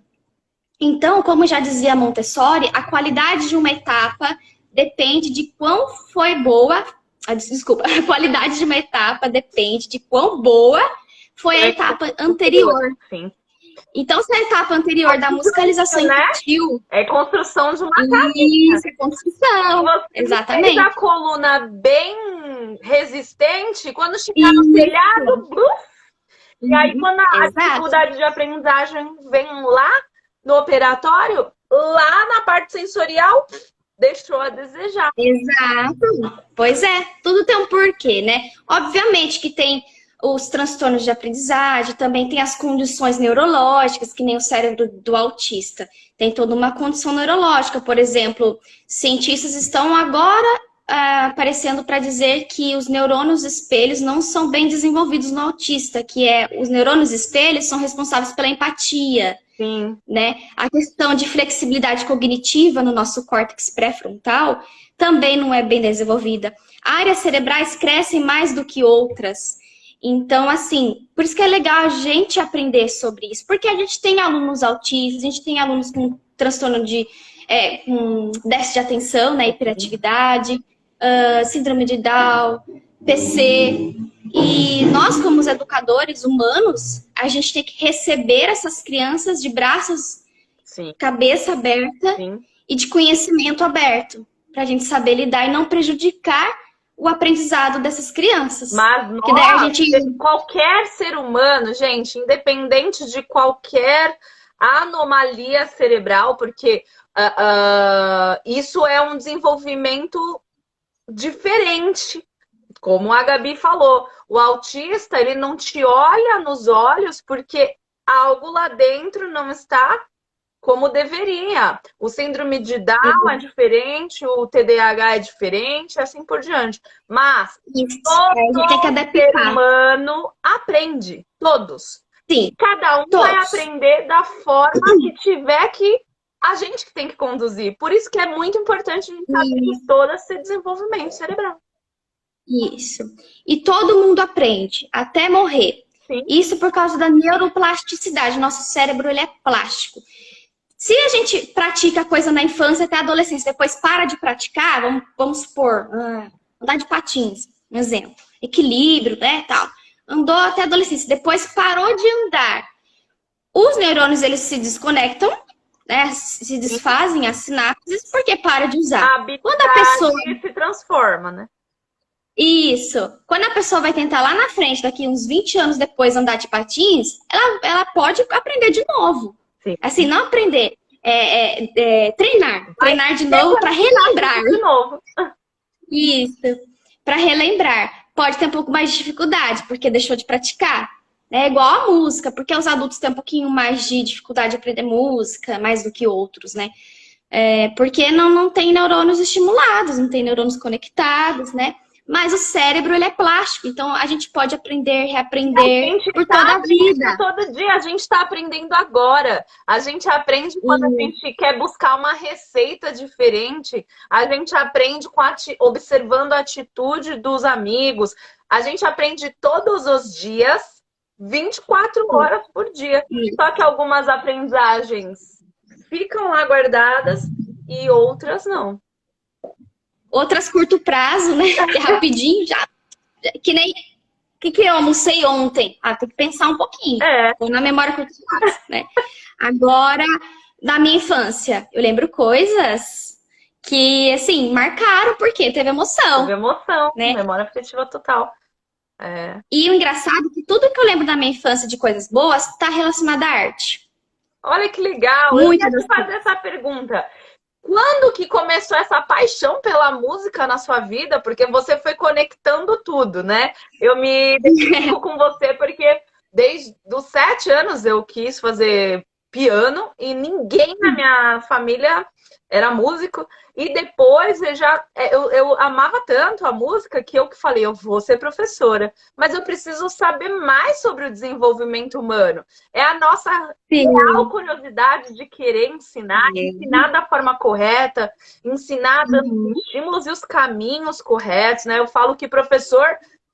Então, como já dizia Montessori, a qualidade de uma etapa depende de quão foi boa... Desculpa, a qualidade de uma etapa depende de quão boa foi a etapa anterior. Sim. Então, se a etapa anterior da musicalização infantil... É construção de uma casinha. Isso, é construção. Exatamente. Se a coluna bem resistente, quando chegar no telhado, e aí quando a dificuldade de aprendizagem vem lá no operatório, lá na parte sensorial... deixou a desejar. Exato. Pois é, tudo tem um porquê, né? Obviamente que tem os transtornos de aprendizagem, também tem as condições neurológicas, que nem o cérebro do autista. Tem toda uma condição neurológica. Por exemplo, cientistas estão agora aparecendo para dizer que os neurônios espelhos não são bem desenvolvidos no autista, que os neurônios espelhos são responsáveis pela empatia. Sim. Né? A questão de flexibilidade cognitiva no nosso córtex pré-frontal também não é bem desenvolvida. Áreas cerebrais crescem mais do que outras. Então, assim, por isso que é legal a gente aprender sobre isso. Porque a gente tem alunos autistas, a gente tem alunos com transtorno de com déficit de atenção, né? Hiperatividade, síndrome de Down, PC... E nós, como os educadores humanos, a gente tem que receber essas crianças de braços, cabeça aberta e de conhecimento aberto, para a gente saber lidar e não prejudicar o aprendizado dessas crianças. Mas qualquer ser humano, gente, independente de qualquer anomalia cerebral, porque isso é um desenvolvimento diferente. Como a Gabi falou, o autista, ele não te olha nos olhos porque algo lá dentro não está como deveria. O síndrome de Down é diferente, o TDAH é diferente, assim por diante. Mas todo ser humano aprende, todos. Sim, Cada um todos. Vai aprender da forma que tiver que a gente que tem que conduzir. Por isso que é muito importante a gente saber todo esse desenvolvimento cerebral. Isso. E todo mundo aprende, até morrer. Sim. Isso por causa da neuroplasticidade. Nosso cérebro, ele é plástico. Se a gente pratica coisa na infância até a adolescência, depois para de praticar, vamos supor, andar de patins, um exemplo. Equilíbrio, né, tal. Andou até a adolescência, depois parou de andar. Os neurônios, eles se desconectam, né, se desfazem as sinapses, porque para de usar. A habilidade quando a pessoa se transforma, né? Isso. Quando a pessoa vai tentar lá na frente, daqui uns 20 anos depois, andar de patins, ela pode aprender de novo. Sim. Assim, não aprender, treinar. Treinar de novo para relembrar. De novo. Isso. Para relembrar. Pode ter um pouco mais de dificuldade, porque deixou de praticar. É igual a música, porque os adultos têm um pouquinho mais de dificuldade de aprender música, mais do que outros, né? Porque não tem neurônios estimulados, não tem neurônios conectados, né? Mas o cérebro, ele é plástico, então a gente pode aprender, reaprender por toda a vida. Todo dia a gente está aprendendo agora. A gente aprende quando a gente quer buscar uma receita diferente. A gente aprende observando a atitude dos amigos. A gente aprende todos os dias, 24 horas por dia. Só que algumas aprendizagens ficam lá guardadas e outras não. Outras curto prazo, né? Que rapidinho já. Que nem. O que eu almocei ontem? Tem que pensar um pouquinho. Tô na memória curto prazo, né? Agora, na minha infância, eu lembro coisas que, assim, marcaram, porque teve emoção. Teve emoção, né? Memória afetiva total. E o engraçado é que tudo que eu lembro da minha infância de coisas boas está relacionado à arte. Olha que legal. Eu quero te fazer essa pergunta. Quando que começou essa paixão pela música na sua vida? Porque você foi conectando tudo, né? Eu me identifico com você porque desde os 7 anos eu quis fazer piano e ninguém na minha família era músico. E depois eu amava tanto a música que eu falei, eu vou ser professora. Mas eu preciso saber mais sobre o desenvolvimento humano. É a nossa real curiosidade de querer ensinar, ensinar da forma correta, ensinar dando os estímulos e os caminhos corretos, né? Eu falo que professor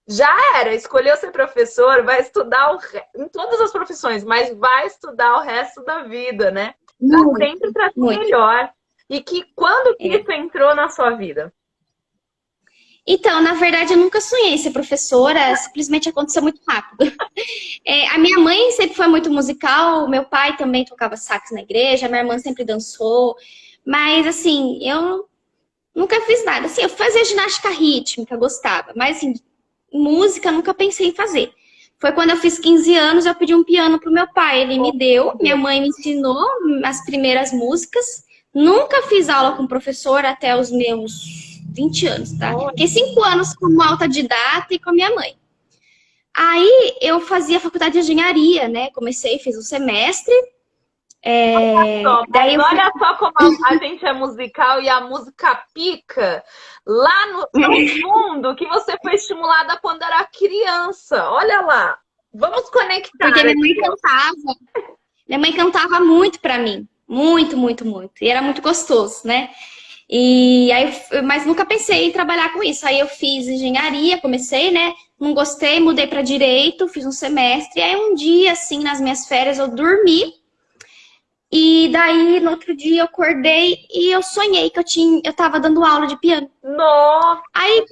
já escolheu ser professor, vai estudar em todas as profissões, mas vai estudar o resto da vida, né? Pra sempre trazer o melhor. E quando que isso entrou na sua vida? Então, na verdade, eu nunca sonhei ser professora, simplesmente aconteceu muito rápido. A minha mãe sempre foi muito musical, meu pai também tocava sax na igreja, minha irmã sempre dançou, mas assim, eu nunca fiz nada. Assim, eu fazia ginástica rítmica, gostava, mas assim, música nunca pensei em fazer. Foi quando eu fiz 15 anos, eu pedi um piano pro meu pai, ele me deu, minha mãe me ensinou as primeiras músicas. Nunca fiz aula com professor até os meus 20 anos, tá? Fiquei 5 anos como autodidata e com a minha mãe. Aí eu fazia faculdade de engenharia, né? Fiz um semestre. Olha só como a gente é musical e a música pica lá no fundo que você foi estimulada quando era criança. Olha lá. Vamos conectar. Porque minha mãe cantava. Minha mãe cantava muito pra mim. Muito, muito, muito. E era muito gostoso, né? Mas nunca pensei em trabalhar com isso. Aí eu fiz engenharia, comecei, né? Não gostei, mudei para direito, fiz um semestre. Aí um dia, assim, nas minhas férias, eu dormi. E daí, no outro dia, eu acordei e eu sonhei que eu tava dando aula de piano. Nossa! Aí,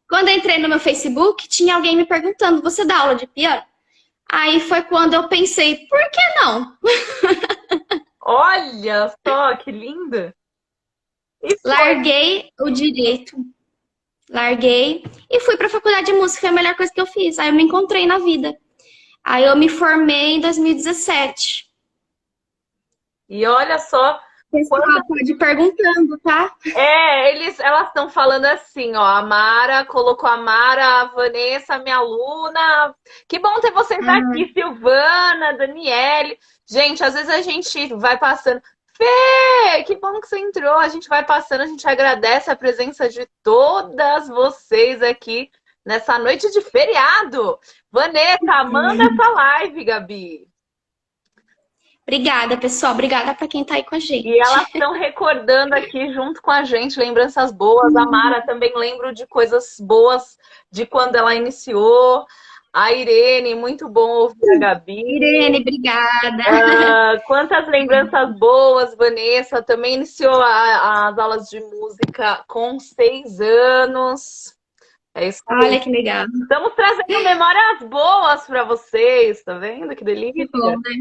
quando eu entrei no meu Facebook, tinha alguém me perguntando, você dá aula de piano? Aí foi quando eu pensei, por que não? Olha só, que linda! Larguei o direito. Larguei e fui para a faculdade de música. Foi a melhor coisa que eu fiz. Aí eu me encontrei na vida. Aí eu me formei em 2017. E olha só... Pessoal, pode ir perguntando, tá? Elas estão falando assim, ó. A Mara colocou a Vanessa, minha aluna. Que bom ter vocês aqui, Silvana, Daniele. Gente, às vezes a gente vai passando. Fê, que bom que você entrou. A gente vai passando, a gente agradece a presença de todas vocês aqui nessa noite de feriado. Vanessa, manda essa live, Gabi. Obrigada, pessoal. Obrigada para quem tá aí com a gente. E elas estão recordando aqui junto com a gente lembranças boas. A Mara também lembro de coisas boas de quando ela iniciou. A Irene, muito bom ouvir a Gabi. Irene, obrigada. Quantas lembranças boas. Vanessa também iniciou as aulas de música com 6 anos. É isso aí. Olha que legal. Estamos trazendo memórias boas para vocês, tá vendo? Que delícia. Que bom, né?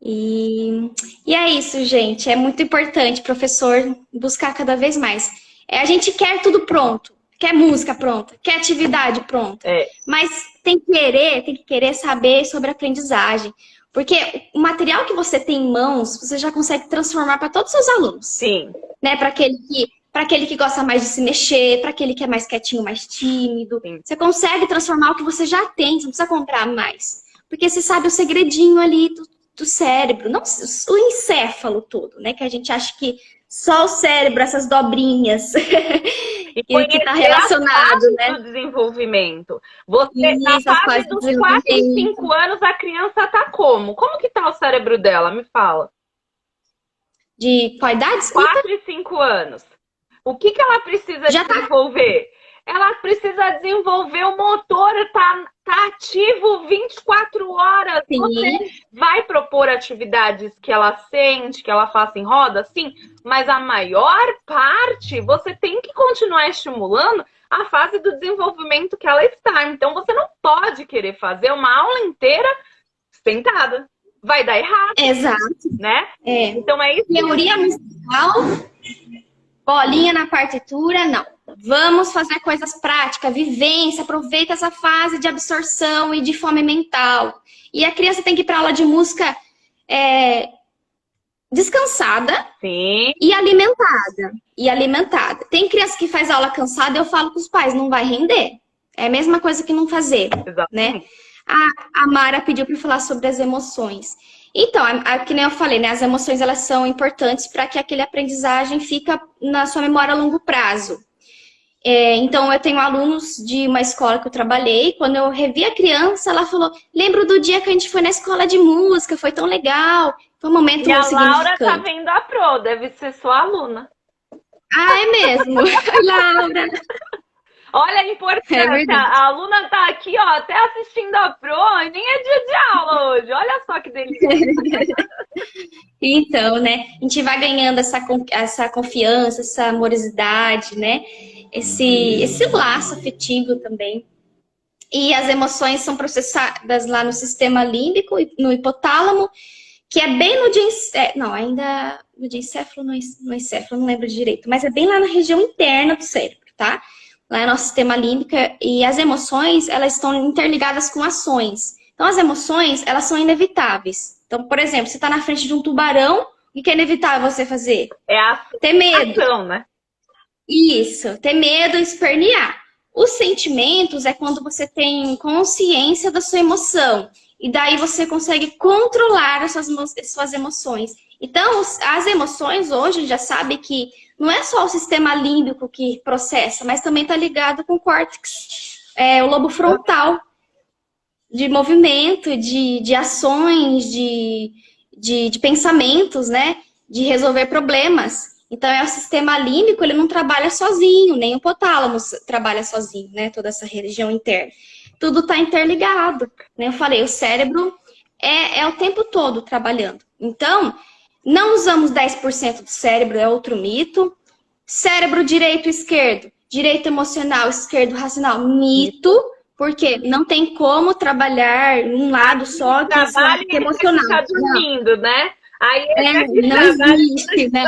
E é isso, gente. É muito importante, professor, buscar cada vez mais. A gente quer tudo pronto. Quer música pronta, quer atividade pronta. Mas tem que querer saber sobre aprendizagem. Porque o material que você tem em mãos, você já consegue transformar para todos os seus alunos. Sim. Né? Para aquele que gosta mais de se mexer, para aquele que é mais quietinho, mais tímido. Sim. Você consegue transformar o que você já tem, você não precisa comprar mais. Porque você sabe o segredinho ali do cérebro, não o encéfalo todo, né? Que a gente acha que só o cérebro, essas dobrinhas, e que está relacionado, né? Do desenvolvimento. Você, na fase dos 4 e 5 anos, a criança tá como? Como que tá o cérebro dela? Me fala. De qual idade? 4 e 5 anos. O que ela precisa desenvolver? Ela precisa desenvolver o motor, tá ativo 24 horas. Sim. Você vai propor atividades que ela sente, que ela faça em roda? Sim. Mas a maior parte, você tem que continuar estimulando a fase do desenvolvimento que ela está. Então, você não pode querer fazer uma aula inteira sentada. Vai dar errado. Exato. Né? Então, é isso. Teoria musical, bolinha na partitura, não. Vamos fazer coisas práticas, vivência, aproveita essa fase de absorção e de fome mental. E a criança tem que ir para aula de música descansada. Sim. E alimentada. Tem criança que faz aula cansada, eu falo com os pais, não vai render. É a mesma coisa que não fazer. Exatamente. Né? A Mara pediu para falar sobre as emoções. Então, que nem eu falei, né? As emoções elas são importantes para que aquele aprendizagem fica na sua memória a longo prazo. Então, eu tenho alunos de uma escola que eu trabalhei. Quando eu revi a criança, ela falou: lembro do dia que a gente foi na escola de música, foi tão legal. Foi um momento muito significante. E a Laura tá vendo a Pro, deve ser sua aluna. Ah, é mesmo? Laura. Olha a importância. A aluna tá aqui, ó, até assistindo a Pro e nem é dia de aula hoje. Olha só que delícia. Então, né? A gente vai ganhando essa confiança, essa amorosidade, né? Esse laço afetivo também. E as emoções são processadas lá no sistema límbico, no hipotálamo, que é bem no diencéfalo, ainda no diencéfalo, no encéfalo, não lembro direito, mas é bem lá na região interna do cérebro, tá? Lá é nosso sistema límbico, e as emoções, elas estão interligadas com ações. Então, as emoções, elas são inevitáveis. Então, por exemplo, você está na frente de um tubarão, o que é inevitável você fazer? Ter medo. Ação, né? Isso, ter medo e espernear. Os sentimentos é quando você tem consciência da sua emoção. E daí você consegue controlar as suas emoções. Então, as emoções hoje, a gente já sabe que não é só o sistema límbico que processa, mas também está ligado com o córtex, o lobo frontal, de movimento, de ações, de pensamentos, né? De resolver problemas. Então, o sistema límbico, ele não trabalha sozinho, nem o hipotálamo trabalha sozinho, né? Toda essa região interna. Tudo está interligado, né? Eu falei, o cérebro é o tempo todo trabalhando. Então, não usamos 10% do cérebro, é outro mito. Cérebro direito e esquerdo. Direito emocional, esquerdo racional. Mito, porque não tem como trabalhar um lado só que emocional. Ficar dormindo, né? Aí não existe, né?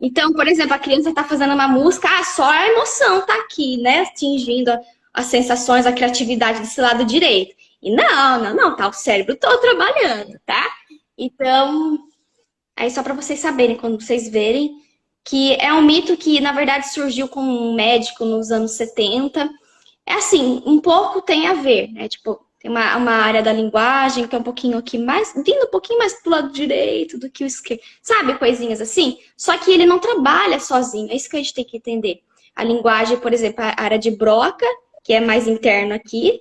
Então, por exemplo, a criança está fazendo uma música, só a emoção tá aqui, né? Atingindo as sensações, a criatividade desse lado direito. E não, tá o cérebro todo trabalhando, tá? Então, aí só para vocês saberem, quando vocês verem, que é um mito que, na verdade, surgiu com um médico nos anos 70. É assim, um pouco tem a ver, né? Tipo, tem uma área da linguagem que é um pouquinho aqui mais, vindo um pouquinho mais pro lado direito do que o esquerdo. Sabe, coisinhas assim? Só que ele não trabalha sozinho, é isso que a gente tem que entender. A linguagem, por exemplo, a área de Broca, que é mais interno aqui,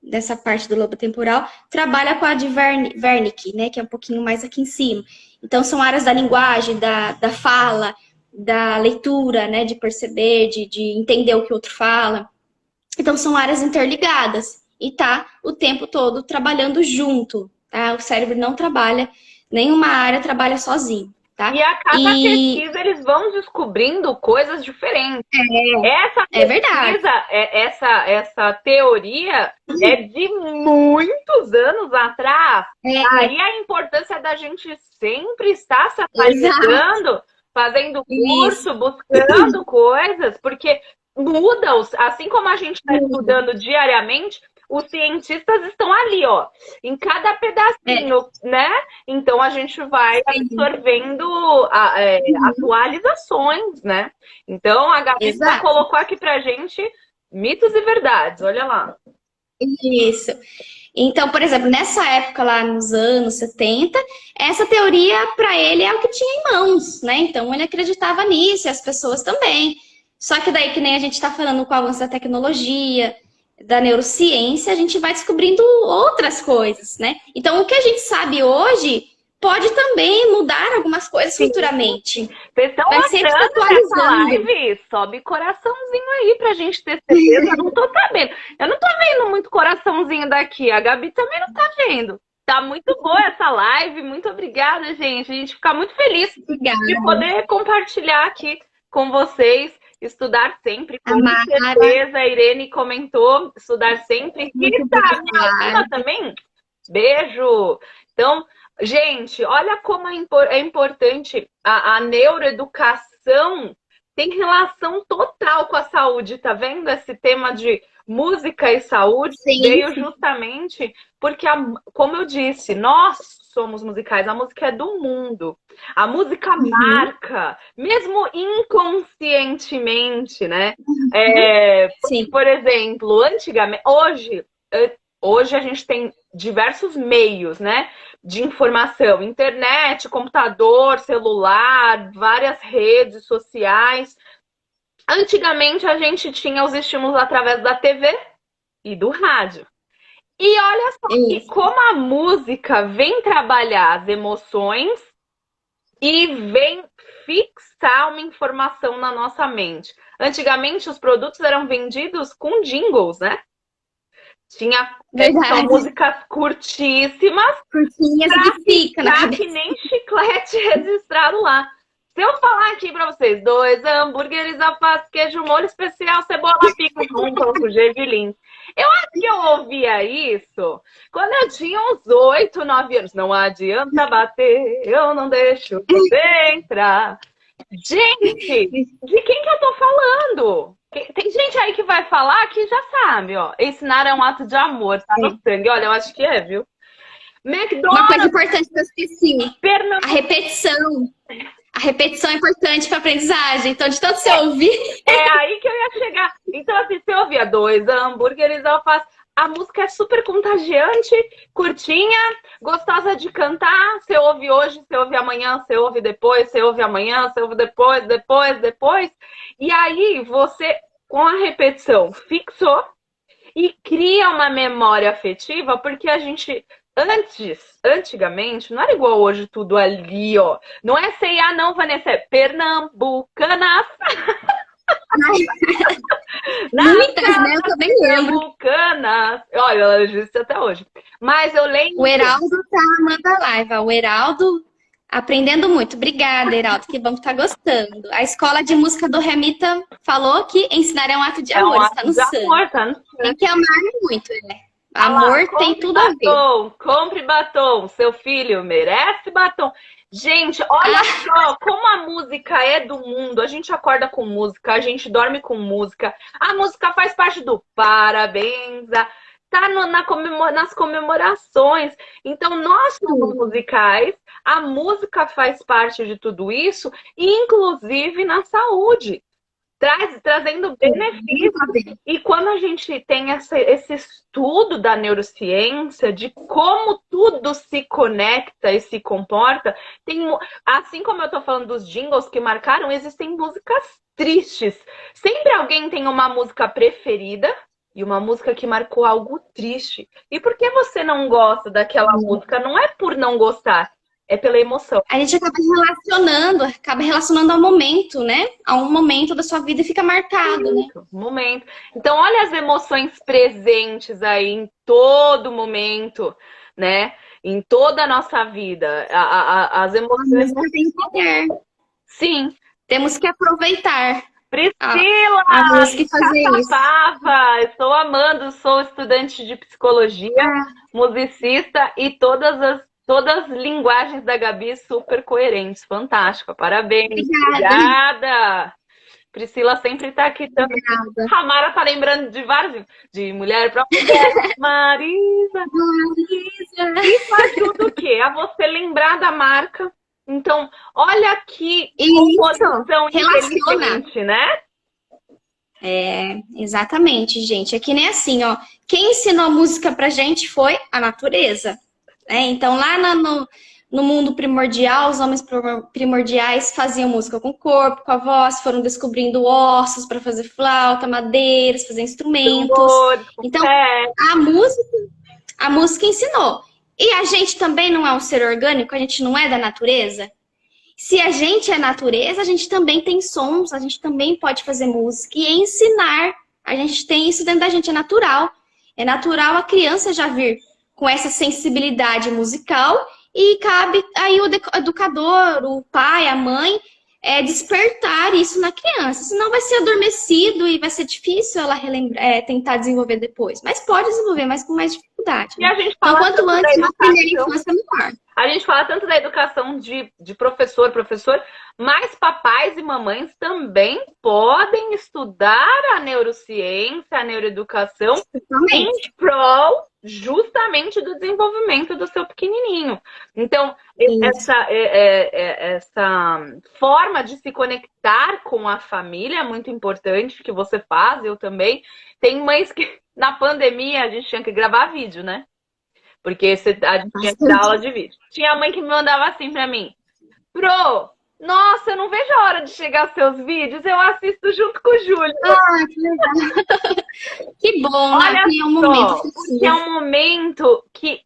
dessa parte do lobo temporal, trabalha com a de Wernicke, né, que é um pouquinho mais aqui em cima. Então, são áreas da linguagem, da fala, da leitura, né, de perceber, de entender o que o outro fala. Então, são áreas interligadas e tá o tempo todo trabalhando junto, tá? O cérebro não trabalha, nenhuma área trabalha sozinho, tá? E a cada pesquisa eles vão descobrindo coisas diferentes. Essa pesquisa, é verdade. Essa teoria é de muitos anos atrás. Aí a importância da gente sempre estar se atualizando, fazendo curso, buscando coisas, porque muda, assim como a gente está estudando diariamente, os cientistas estão ali, ó, em cada pedacinho, né? Então a gente vai absorvendo atualizações, né? Então a Gabi colocou aqui pra gente mitos e verdades, olha lá. Isso. Então, por exemplo, nessa época lá nos anos 70, essa teoria para ele é o que tinha em mãos, né? Então ele acreditava nisso, e as pessoas também. Só que daí, que nem a gente está falando com o avanço da tecnologia, da neurociência, a gente vai descobrindo outras coisas, né? Então, o que a gente sabe hoje pode também mudar algumas coisas futuramente. Vocês estão achando nessa live? Sobe coraçãozinho aí pra gente ter certeza. Eu não tô sabendo. Eu não tô vendo muito coraçãozinho daqui. A Gabi também não tá vendo. Tá muito boa essa live. Muito obrigada, gente. A gente fica muito feliz de poder compartilhar aqui com vocês. Estudar sempre, com certeza. A Irene comentou, estudar sempre. E tá, minha aluna também. Beijo. Então, gente, olha como é importante a neuroeducação. Tem relação total com a saúde, tá vendo? Esse tema de música e saúde veio justamente porque, como eu disse, nós somos musicais, a música é do mundo. A música marca, mesmo inconscientemente, né? Por exemplo, antigamente, hoje a gente tem diversos meios, né, de informação, internet, computador, celular, várias redes sociais. Antigamente a gente tinha os estímulos através da TV e do rádio. E olha só que como a música vem trabalhar as emoções e vem fixar uma informação na nossa mente. Antigamente os produtos eram vendidos com jingles, né? Tinha são músicas curtíssimas. Curtinhas que fica na cabeça. Que nem chiclete registrado lá. Se eu falar aqui pra vocês, 2 hambúrgueres, alface, queijo, molho especial, cebola, pico, com gergelim. Eu acho que eu ouvia isso quando eu tinha uns 8, 9 anos. Não adianta bater, eu não deixo você entrar. Gente, de quem que eu tô falando? Tem gente aí que vai falar que já sabe, ó. Ensinar é um ato de amor, tá no sangue. Olha, eu acho que é, viu? McDonald's. Uma coisa importante que eu esqueci. A repetição. A repetição é importante para aprendizagem. Então, de tanto você ouvir... É aí que eu ia chegar. Então, assim, você ouvia 2 hambúrgueres, alface. A música é super contagiante, curtinha, gostosa de cantar. Você ouve hoje, você ouve amanhã, você ouve depois, você ouve amanhã, você ouve depois. E aí, você, com a repetição, fixou e cria uma memória afetiva, porque a gente... Antigamente, não era igual hoje tudo ali, ó. Não é C&A não, Vanessa, é Pernambucanas. Muitas, né? Eu também lembro. Pernambucanas. Olha, ela disse até hoje. Mas eu lembro... O Heraldo tá amando a live, ó. O Heraldo aprendendo muito. Obrigada, Heraldo. Que bom que tá gostando. A escola de música do Remita falou que ensinar é um ato de amor. Está no sangue. Tá no sangue. Tem que amar muito, né? Amor tem tudo a ver. Compre batom, seu filho merece batom. Gente, olha só como a música é do mundo. A gente acorda com música, a gente dorme com música. A música faz parte do parabéns, tá nas comemorações. Então, nós somos musicais, a música faz parte de tudo isso, inclusive na saúde. Trazendo benefícios. E quando a gente tem esse estudo da neurociência, de como tudo se conecta e se comporta, assim como eu tô falando dos jingles que marcaram, existem músicas tristes. Sempre alguém tem uma música preferida e uma música que marcou algo triste. E por que você não gosta daquela música? Não é por não gostar, é pela emoção. A gente acaba relacionando ao momento, né? A um momento da sua vida e fica marcado, né? Momento. Então, olha as emoções presentes aí em todo momento, né? Em toda a nossa vida. As emoções. Tem poder. Sim. Temos que aproveitar. Priscila! A música e fazer isso. Estou amando, sou estudante de psicologia, musicista e todas as linguagens da Gabi super coerentes. Fantástico, parabéns. Obrigada. Priscila sempre está aqui também. A Mara tá lembrando de vários, de mulher para mulher. Marisa. Isso ajuda o quê? A você lembrar da marca. Então, olha que composição inteligente, né? Exatamente, gente. É que nem assim, ó. Quem ensinou a música pra gente foi a natureza. Então, lá no mundo primordial, os homens primordiais faziam música com o corpo, com a voz, foram descobrindo ossos para fazer flauta, madeiras, fazer instrumentos. Então, a música ensinou. E a gente também não é um ser orgânico, a gente não é da natureza. Se a gente é natureza, a gente também tem sons, a gente também pode fazer música e ensinar. A gente tem isso dentro da gente, é natural. É natural a criança já vir com essa sensibilidade musical e cabe aí o educador, o pai, a mãe, despertar isso na criança. Senão vai ser adormecido e vai ser difícil ela tentar desenvolver depois. Mas pode desenvolver, mas com mais dificuldade. Né? E a gente fala então, quanto antes, na primeira infância, melhor. A gente fala tanto da educação de professor, mas papais e mamães também podem estudar a neurociência, a neuroeducação em prol justamente do desenvolvimento do seu pequenininho. Então, essa forma de se conectar com a família é muito importante, que você faz, eu também. Tem mães que, na pandemia, a gente tinha que gravar vídeo, né? Porque a gente tinha que dar aula de vídeo. Tinha mãe que me mandava assim pra mim: Pro, nossa, eu não vejo a hora de chegar seus vídeos, eu assisto junto com o Júlio. Que legal. Que bom, olha, né? É um momento que é um momento que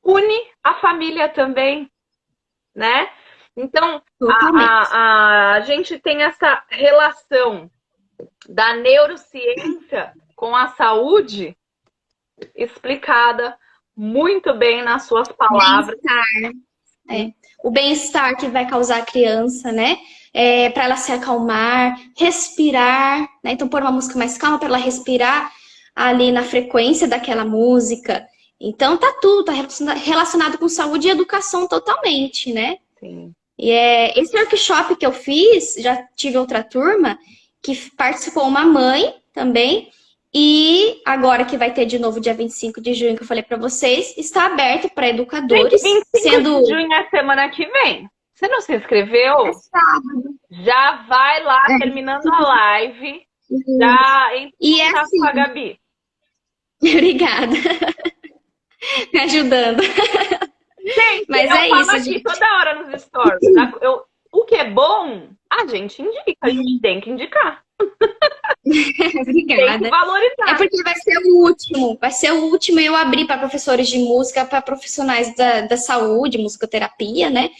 une a família também, né? Então, a gente tem essa relação da neurociência com a saúde explicada muito bem nas suas palavras. O bem-estar que vai causar a criança, né? Para ela se acalmar, respirar, né? Então, pôr uma música mais calma para ela respirar ali na frequência daquela música. Então, tá relacionado com saúde e educação totalmente, né? Sim. E esse workshop que eu fiz, já tive outra turma que participou uma mãe também. E agora que vai ter de novo dia 25 de junho, que eu falei pra vocês, está aberto para educadores. 25 de junho é semana que vem. Você não se inscreveu? É sábado. Já vai lá, terminando a live. Já entra em contato com a Gabi. Obrigada. Me ajudando. Gente, mas eu falo isso, aqui gente. toda hora nos stories. O que é bom, a gente indica. A gente tem que indicar. Obrigada. Tem que valorizar. É porque vai ser o último eu abri para professores de música, para profissionais da saúde, musicoterapia, né?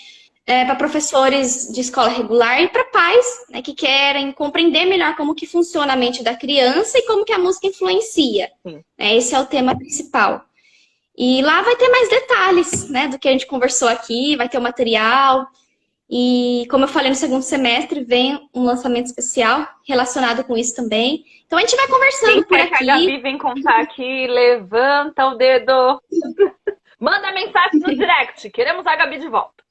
Para professores de escola regular e para pais, né, que querem compreender melhor como que funciona a mente da criança e como que a música influencia. Esse é o tema principal. E lá vai ter mais detalhes, né, do que a gente conversou aqui, vai ter o material. E, como eu falei, no segundo semestre vem um lançamento especial relacionado com isso também. Então, a gente vai conversando por aqui. A Gabi vem contar aqui, levanta o dedo. Manda mensagem no direct, queremos a Gabi de volta.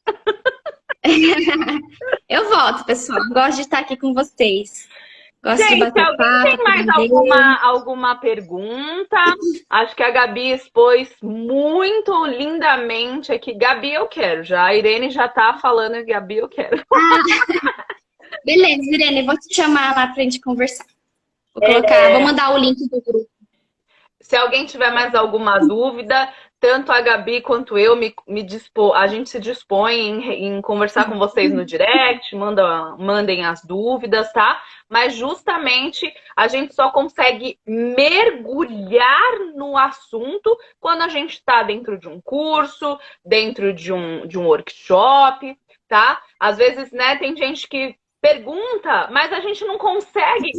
Eu volto, pessoal. Gosto de estar aqui com vocês. Gosto de bater alguém papo, tem mais alguma pergunta? Acho que a Gabi expôs muito lindamente aqui. Gabi, eu quero. A Irene já tá falando, Gabi, eu quero. Beleza, Irene, vou te chamar lá pra gente conversar. Vou mandar o link do grupo. Se alguém tiver mais alguma dúvida, tanto a Gabi quanto eu a gente se dispõe em conversar com vocês no direct, mandem as dúvidas, tá? Mas justamente a gente só consegue mergulhar no assunto quando a gente está dentro de um curso, dentro de um workshop, tá? Às vezes, né, tem gente que pergunta, mas a gente não consegue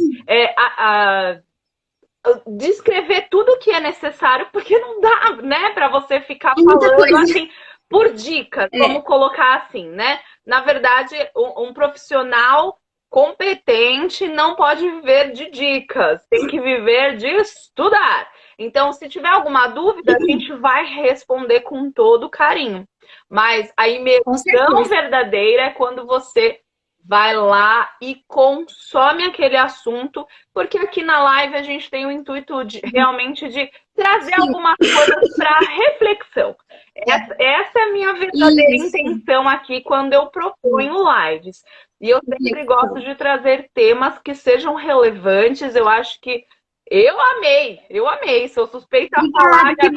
descrever tudo o que é necessário, porque não dá, né, para você ficar falando assim, por dicas, vamos colocar assim, né? Na verdade, um profissional competente não pode viver de dicas, tem que viver de estudar. Então, se tiver alguma dúvida, a gente vai responder com todo carinho. Mas a imersão verdadeira é quando você vai lá e consome aquele assunto, porque aqui na live a gente tem o intuito realmente de trazer algumas coisas para reflexão. Essa é a minha verdadeira intenção aqui quando eu proponho lives. E eu sempre gosto de trazer temas que sejam relevantes. Eu acho que eu amei. Sou suspeita a falar, Gabi.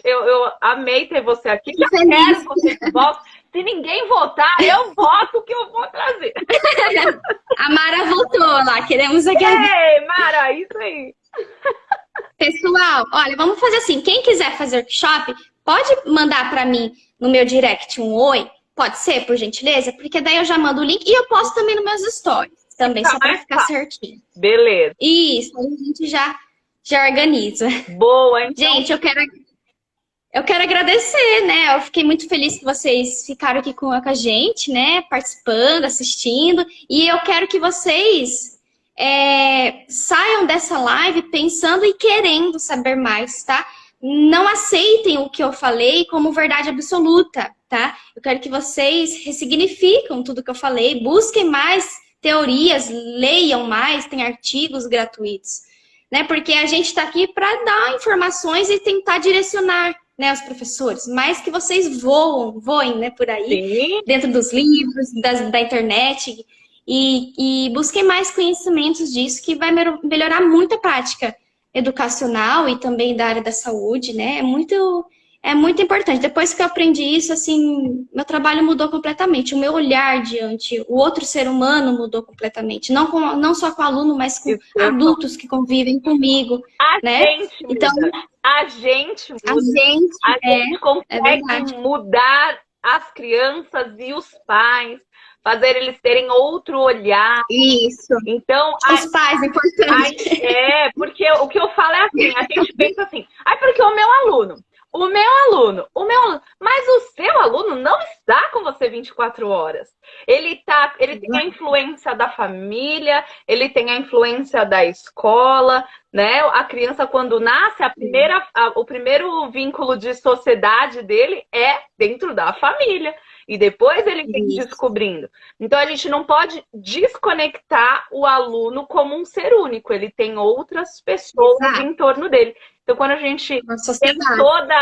Eu amei ter você aqui. Já quero que você volte. Se ninguém votar, eu voto que eu vou trazer. A Mara voltou lá, queremos a Gabi. Ei, Mara, isso aí. Pessoal, olha, vamos fazer assim. Quem quiser fazer workshop, pode mandar para mim no meu direct um oi. Pode ser, por gentileza? Porque daí eu já mando o link e eu posto também nos meus stories. Também, só para ficar certinho. Beleza. Isso, aí a gente já organiza. Boa, então. Gente, eu quero agradecer, né? Eu fiquei muito feliz que vocês ficaram aqui com a gente, né? Participando, assistindo. E eu quero que vocês saiam dessa live pensando e querendo saber mais, tá? Não aceitem o que eu falei como verdade absoluta, tá? Eu quero que vocês ressignificam tudo que eu falei, busquem mais teorias, leiam mais, tem artigos gratuitos, né? Porque a gente está aqui para dar informações e tentar direcionar, né, os professores, mas que vocês voem, né, por aí, sim, dentro dos livros, da internet, e busquem mais conhecimentos disso, que vai melhorar muito a prática educacional e também da área da saúde, né? É muito importante. Depois que eu aprendi isso, assim, meu trabalho mudou completamente. O meu olhar diante o outro ser humano mudou completamente. Não só com aluno, mas com adultos que convivem comigo, né? Então, a gente consegue mudar as crianças e os pais, fazer eles terem outro olhar. Isso. Então, os pais, é importante. Porque o que eu falo é assim, a gente pensa assim, porque o meu aluno, mas o seu aluno não está com você 24 horas. Ele tem a influência da família, ele tem a influência da escola, né? A criança, quando nasce, o primeiro vínculo de sociedade dele é dentro da família. E depois ele vem descobrindo. Então, a gente não pode desconectar o aluno como um ser único. Ele tem outras pessoas em torno dele. Então, quando a gente tem toda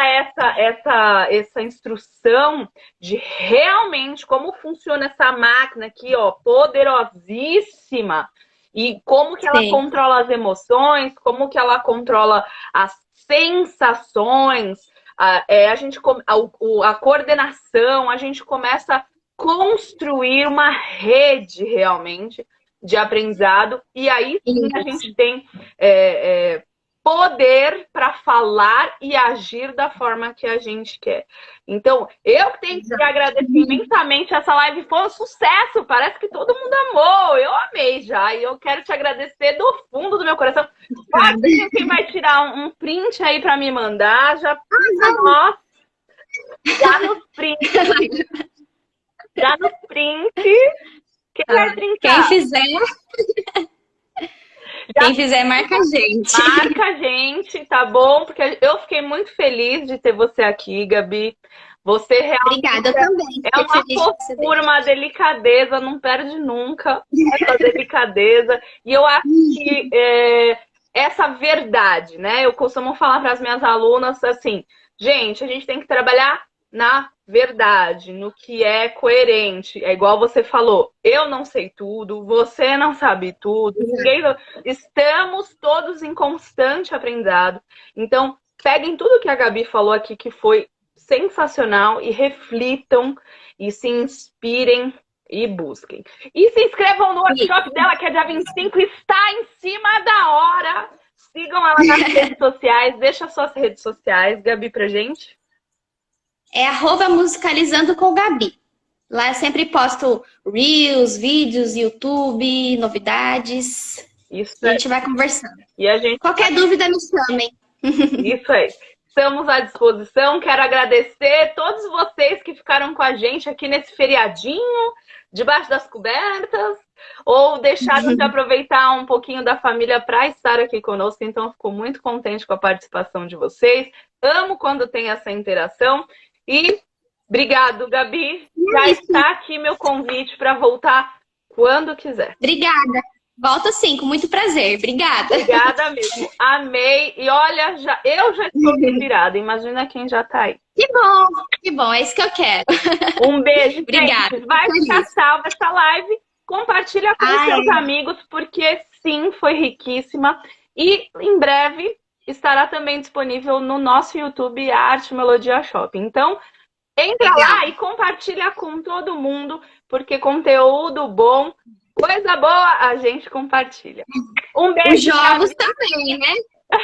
essa instrução de realmente como funciona essa máquina aqui, ó, poderosíssima, e como que ela controla as emoções, como que ela controla as sensações, a coordenação, a gente começa a construir uma rede realmente de aprendizado, e aí sim a gente tem poder para falar e agir da forma que a gente quer. Então, eu tenho que agradecer imensamente. Essa live foi um sucesso, parece que todo mundo amou, eu amei já, e eu quero te agradecer do fundo do meu coração. Pode ser quem vai tirar um print aí para me mandar, já nos print, quem vai brincar? Quem fizer, marca a gente. Marca a gente, tá bom? Porque eu fiquei muito feliz de ter você aqui, Gabi. Você realmente Obrigada, eu também. É uma fofura, uma delicadeza, não perde nunca essa delicadeza. E eu acho que essa verdade, né? Eu costumo falar para as minhas alunas assim, gente, a gente tem que trabalhar na verdade, no que é coerente. É igual você falou, eu não sei tudo, você não sabe tudo, estamos todos em constante aprendizado. Então, peguem tudo que a Gabi falou aqui, que foi sensacional, e reflitam, e se inspirem, e busquem. E se inscrevam no workshop dela, que é dia 25, está em cima da hora. Sigam ela nas redes sociais, deixa suas redes sociais, Gabi, pra gente. É @musicalizando com Gabi. Lá eu sempre posto reels, vídeos, YouTube, novidades. Isso a gente vai conversando. E a gente... Qualquer dúvida, me chamem. Isso aí. Estamos à disposição. Quero agradecer todos vocês que ficaram com a gente aqui nesse feriadinho, debaixo das cobertas, ou deixaram de aproveitar um pouquinho da família para estar aqui conosco. Então, fico muito contente com a participação de vocês. Amo quando tem essa interação. E obrigado, Gabi. Já está aqui meu convite para voltar quando quiser. Obrigada. Volto sim, com muito prazer. Obrigada. Obrigada mesmo. Amei. E olha, eu já estou inspirada. Imagina quem já está aí. Que bom. É isso que eu quero. Um beijo. Obrigada. Gente. Vai ficar salva essa live. Compartilha com seus amigos, porque sim, foi riquíssima. E em breve estará também disponível no nosso YouTube, Arte Melodia Shopping. Então, entra lá e compartilha com todo mundo, porque conteúdo bom, coisa boa, a gente compartilha. Um beijo. Os jogos também, né?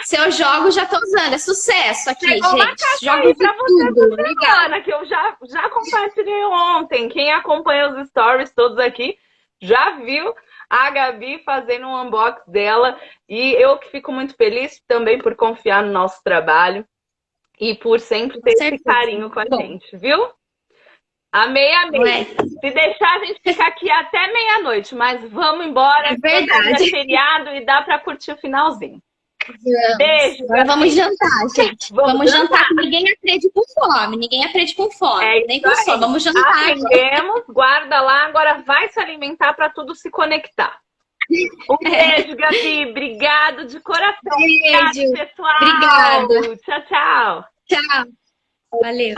Seus jogos já tô usando, é sucesso aqui, Chegou gente. Jogos pra você tudo, semana, que eu já compartilhei ontem. Quem acompanha os stories todos aqui já viu a Gabi fazendo um unboxing dela. E eu que fico muito feliz também por confiar no nosso trabalho e por sempre ter esse carinho com a gente, viu? Amei. Se deixar, a gente fica aqui até meia-noite, mas vamos embora. É verdade. É feriado e dá para curtir o finalzinho. Beijo. Agora vamos jantar, gente. Vamos jantar, que ninguém aprende com fome. Ninguém aprende com fome. Nem com fome. Vamos jantar. Aprendemos, guarda lá. Agora vai se alimentar para tudo se conectar. Um beijo, Gabi. Obrigado de coração. Beijo. Obrigado, pessoal. Obrigada. Tchau, tchau. Tchau. Valeu.